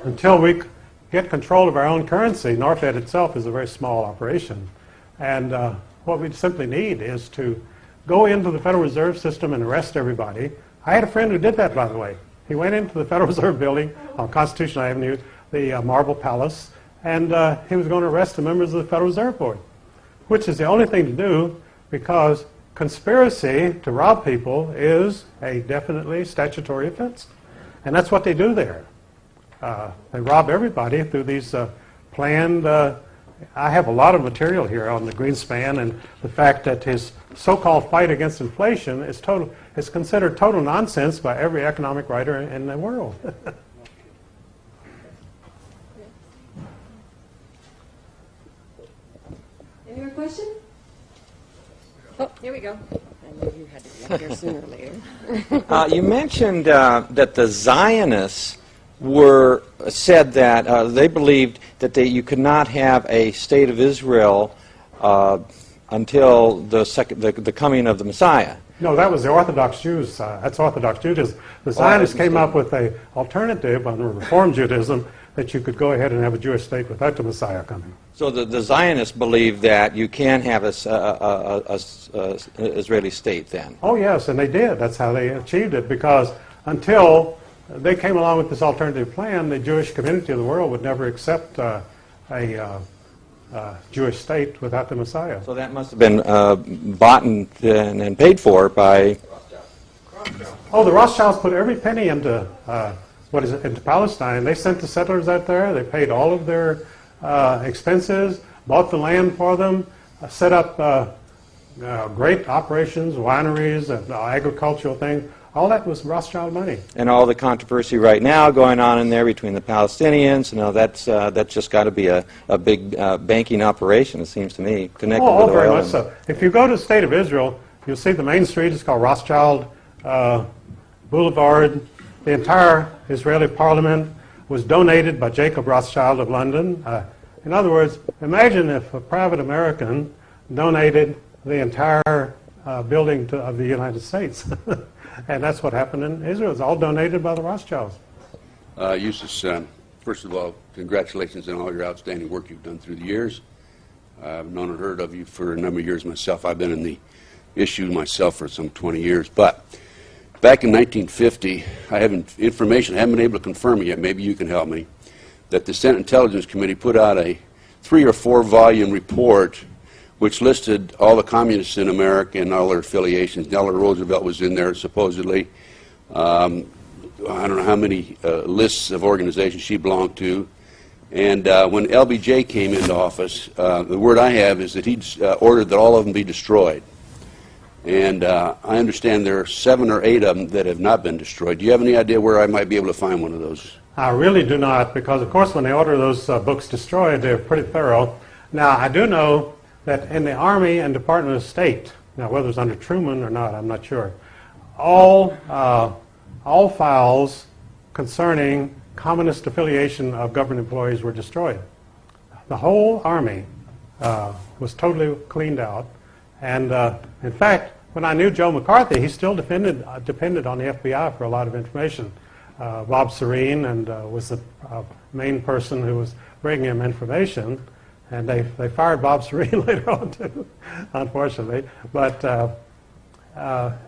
until we get control of our own currency, Norfed itself is a very small operation. And what we simply need is to go into the Federal Reserve System and arrest everybody. I had a friend who did that, by the way. He went into the Federal Reserve Building on Constitution Avenue, the Marble Palace, and he was going to arrest the members of the Federal Reserve Board, which is the only thing to do because conspiracy to rob people is a definitely statutory offense. And that's what they do there. They rob everybody through these planned... I have a lot of material here on the Greenspan and the fact that his so-called fight against inflation is considered total nonsense by every economic writer in the world. Any more questions? Oh, here we go. I knew you had to be up here sooner or later. You mentioned that the Zionists said that they believed that you could not have a state of Israel until the coming of the Messiah. No, that was the Orthodox Jews. That's Orthodox Judaism. The Zionists came up with an alternative on Reform Judaism that you could go ahead and have a Jewish state without the Messiah coming. So the Zionists believe that you can have a Israeli state then. Oh, yes, and they did. That's how they achieved it, because until they came along with this alternative plan, the Jewish community of the world would never accept a Jewish state without the Messiah. So that must have been bought and paid for by... Oh, the Rothschilds put every penny into into Palestine. They sent the settlers out there. They paid all of their expenses, bought the land for them, set up great operations, wineries, and agricultural things. All that was Rothschild money. And all the controversy right now going on in there between the Palestinians, that's just got to be a big banking operation, it seems to me, connected with oil. Very much so. If you go to the State of Israel, you'll see the main street is called Rothschild Boulevard. The entire Israeli parliament was donated by Jacob Rothschild of London. In other words, imagine if a private American donated the entire building of the United States. And that's what happened in Israel. It's all donated by the Rothschilds. Eustace, first of all, congratulations on all your outstanding work you've done through the years. I've known and heard of you for a number of years myself. I've been in the issue myself for some 20 years. But back in 1950, I have information, I haven't been able to confirm it yet, maybe you can help me, that the Senate Intelligence Committee put out a 3 or 4 volume report which listed all the communists in America and all their affiliations. Eleanor Roosevelt was in there, supposedly. I don't know how many lists of organizations she belonged to. And when LBJ came into office, the word I have is that he ordered that all of them be destroyed. And I understand there are 7 or 8 of them that have not been destroyed. Do you have any idea where I might be able to find one of those? I really do not, because, of course, when they order those books destroyed, they're pretty thorough. Now, I do know that in the Army and Department of State, now whether it's under Truman or not, I'm not sure, all files concerning communist affiliation of government employees were destroyed. The whole Army was totally cleaned out. And in fact, when I knew Joe McCarthy, he still depended on the FBI for a lot of information. Bob Serene was the main person who was bringing him information. And they fired Bob Serene later on, too, unfortunately. But,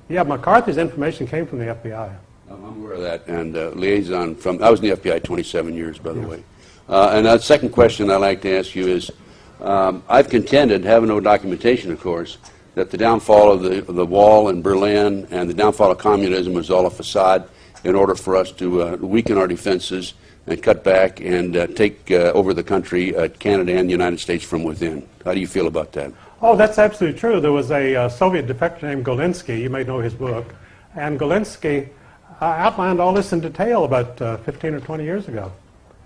yeah, McCarthy's information came from the FBI. I'm aware of that. And liaison from, I was in the FBI 27 years, by the way. And the second question I'd like to ask you is, I've contended, having no documentation, of course, that the downfall of the wall in Berlin and the downfall of communism was all a facade in order for us to weaken our defenses and cut back and take over the country, Canada and the United States from within. How do you feel about that? Oh, that's absolutely true. There was a Soviet defector named Golinsky. You may know his book. And Golinsky outlined all this in detail about 15 or 20 years ago.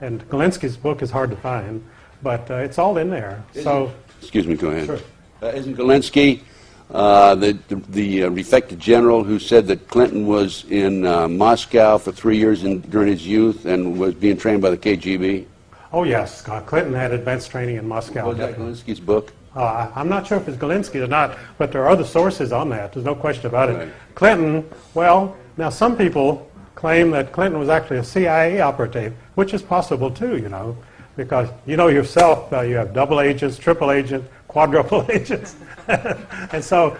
And Golinsky's book is hard to find, but it's all in there. Excuse me, go ahead. Sure. Isn't Golinsky the defected general who said that Clinton was in Moscow for 3 years during his youth and was being trained by the KGB? Oh, yes. Clinton had advanced training in Moscow. Was that Golinsky's book? I'm not sure if it's Golinsky or not, but there are other sources on that. There's no question about it. Right. Clinton, well, now some people claim that Clinton was actually a CIA operative, which is possible too, you know, because you know yourself, you have double agents, triple agents, quadruple agents. And so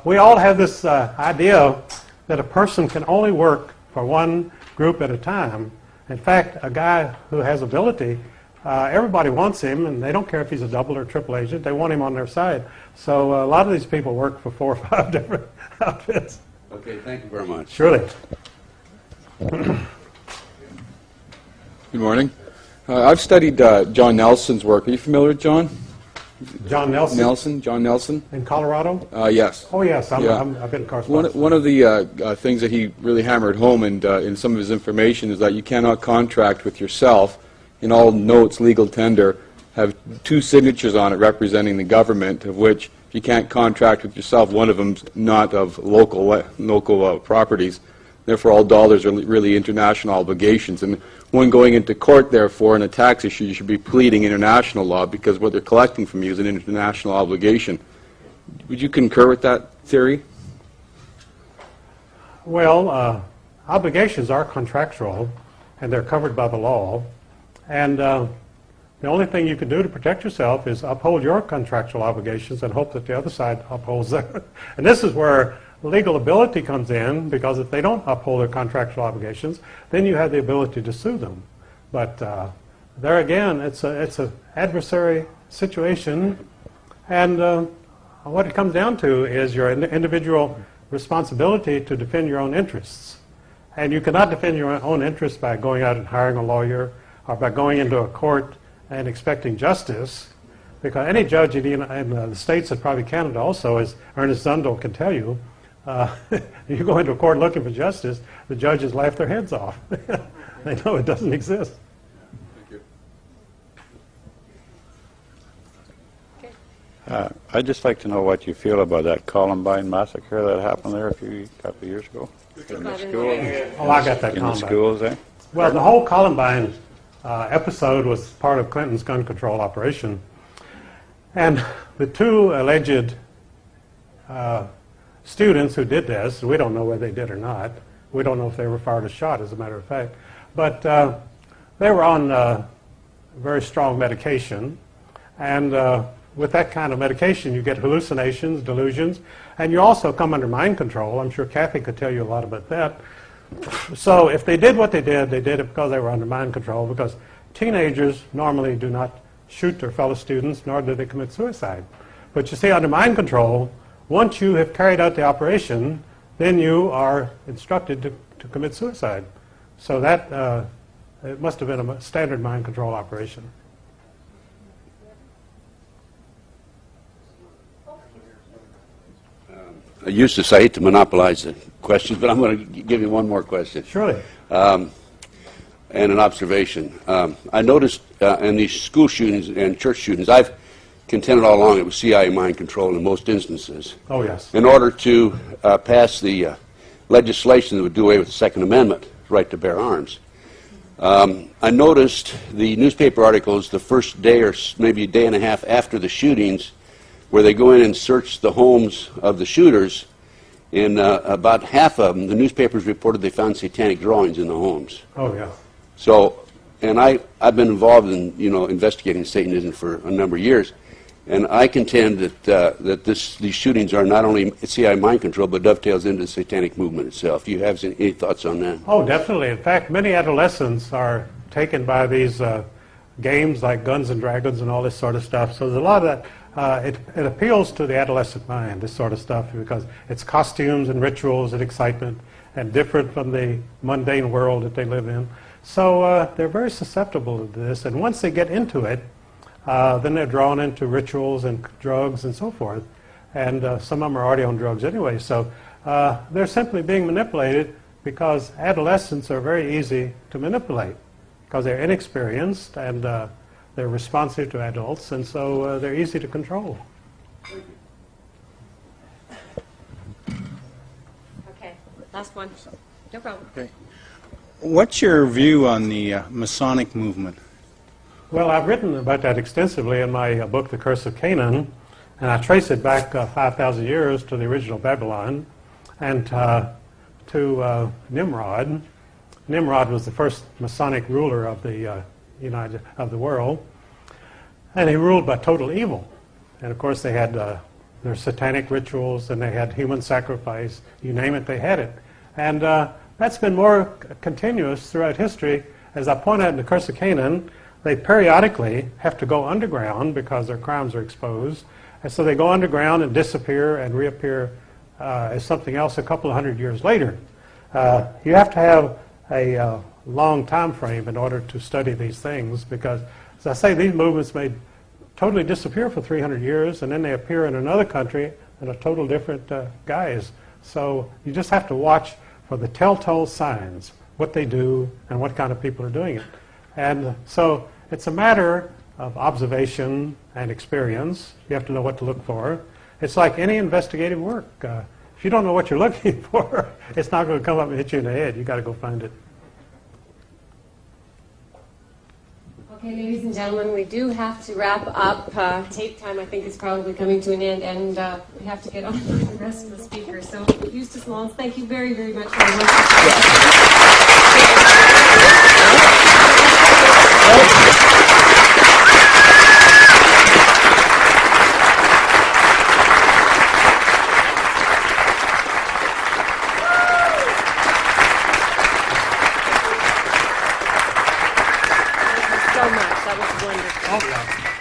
we all have this idea that a person can only work for one group at a time. In fact, a guy who has ability, everybody wants him, and they don't care if he's a double or triple agent. They want him on their side. So a lot of these people work for 4 or 5 different outfits. Okay, thank you very much. Surely. Good morning. I've studied John Nelson's work. Are you familiar with John? John Nelson? John Nelson. In Colorado? Yes. Oh, yes. I've been in correspondence. One of the things that he really hammered home in some of his information is that you cannot contract with yourself. In all notes, legal tender, have 2 signatures on it representing the government, of which if you can't contract with yourself, one of them's not of local properties. Therefore, all dollars are really international obligations. And when going into court, therefore, in a tax issue, you should be pleading international law because what they're collecting from you is an international obligation. Would you concur with that theory? Well, obligations are contractual, and they're covered by the law. And the only thing you can do to protect yourself is uphold your contractual obligations and hope that the other side upholds theirs. And this is where legal ability comes in, because if they don't uphold their contractual obligations, then you have the ability to sue them. But there again, it's an adversary situation, and what it comes down to is your individual responsibility to defend your own interests. And you cannot defend your own interests by going out and hiring a lawyer or by going into a court and expecting justice, because any judge in the States and probably Canada also, as Ernest Zundel can tell you, you go into a court looking for justice, the judges laugh their heads off. They know it doesn't exist. I'd just like to know what you feel about that Columbine massacre that happened there a couple of years ago. In the schools. Oh, I got that. In the schools there? Well, the whole Columbine episode was part of Clinton's gun control operation. And the 2 alleged students who did this, we don't know whether they did or not. We don't know if they were fired a shot, as a matter of fact. But they were on very strong medication. And with that kind of medication, you get hallucinations, delusions, and you also come under mind control. I'm sure Kathy could tell you a lot about that. So if they did what they did it because they were under mind control, because teenagers normally do not shoot their fellow students, nor do they commit suicide. But you see, under mind control, once you have carried out the operation, then you are instructed to commit suicide. So that it must have been a standard mind control operation. Eustace, I hate to monopolize the questions, but I'm going to give you one more question. Surely. And an observation. I noticed in these school shootings and church shootings, I've contended all along it was CIA mind control in most instances. Oh, yes. In order to pass the legislation that would do away with the Second Amendment, right to bear arms. I noticed the newspaper articles the first day or maybe a day and a half after the shootings, where they go in and search the homes of the shooters. In about half of them, the newspapers reported they found satanic drawings in the homes. Oh, yeah. So, and I've been involved in, investigating Satanism for a number of years, and I contend that these shootings are not only CIA mind control, but dovetails into the satanic movement itself. Do you have any thoughts on that? Oh, definitely. In fact, many adolescents are taken by these games like Guns and Dragons and all this sort of stuff. So there's a lot of that. It appeals to the adolescent mind, this sort of stuff, because it's costumes and rituals and excitement and different from the mundane world that they live in. So they're very susceptible to this. And once they get into it, then they're drawn into rituals and drugs and so forth. And some of them are already on drugs anyway. So they're simply being manipulated because adolescents are very easy to manipulate because they're inexperienced and they're responsive to adults, and so they're easy to control. Okay, last one. No problem. Okay. What's your view on the Masonic movement? Well, I've written about that extensively in my book, The Curse of Canaan, and I trace it back 5,000 years to the original Babylon and to Nimrod. Nimrod was the first Masonic ruler of the world, and he ruled by total evil. And of course, they had their satanic rituals, and they had human sacrifice. You name it, they had it. And that's been more continuous throughout history. As I point out in The Curse of Canaan, they periodically have to go underground because their crimes are exposed. And so they go underground and disappear and reappear as something else a couple of hundred years later. You have to have a long time frame in order to study these things because, as I say, these movements may totally disappear for 300 years and then they appear in another country in a total different guise. So you just have to watch for the telltale signs, what they do and what kind of people are doing it. And so it's a matter of observation and experience. You have to know what to look for. It's like any investigative work. If you don't know what you're looking for, it's not going to come up and hit you in the head. You've got to go find it. Okay, ladies and gentlemen, we do have to wrap up. Tape time, I think, is probably coming to an end, and we have to get on with the rest of the speakers. So, Eustace Mullins, thank you very, very much for your work. So much. That was wonderful. Oh, yeah.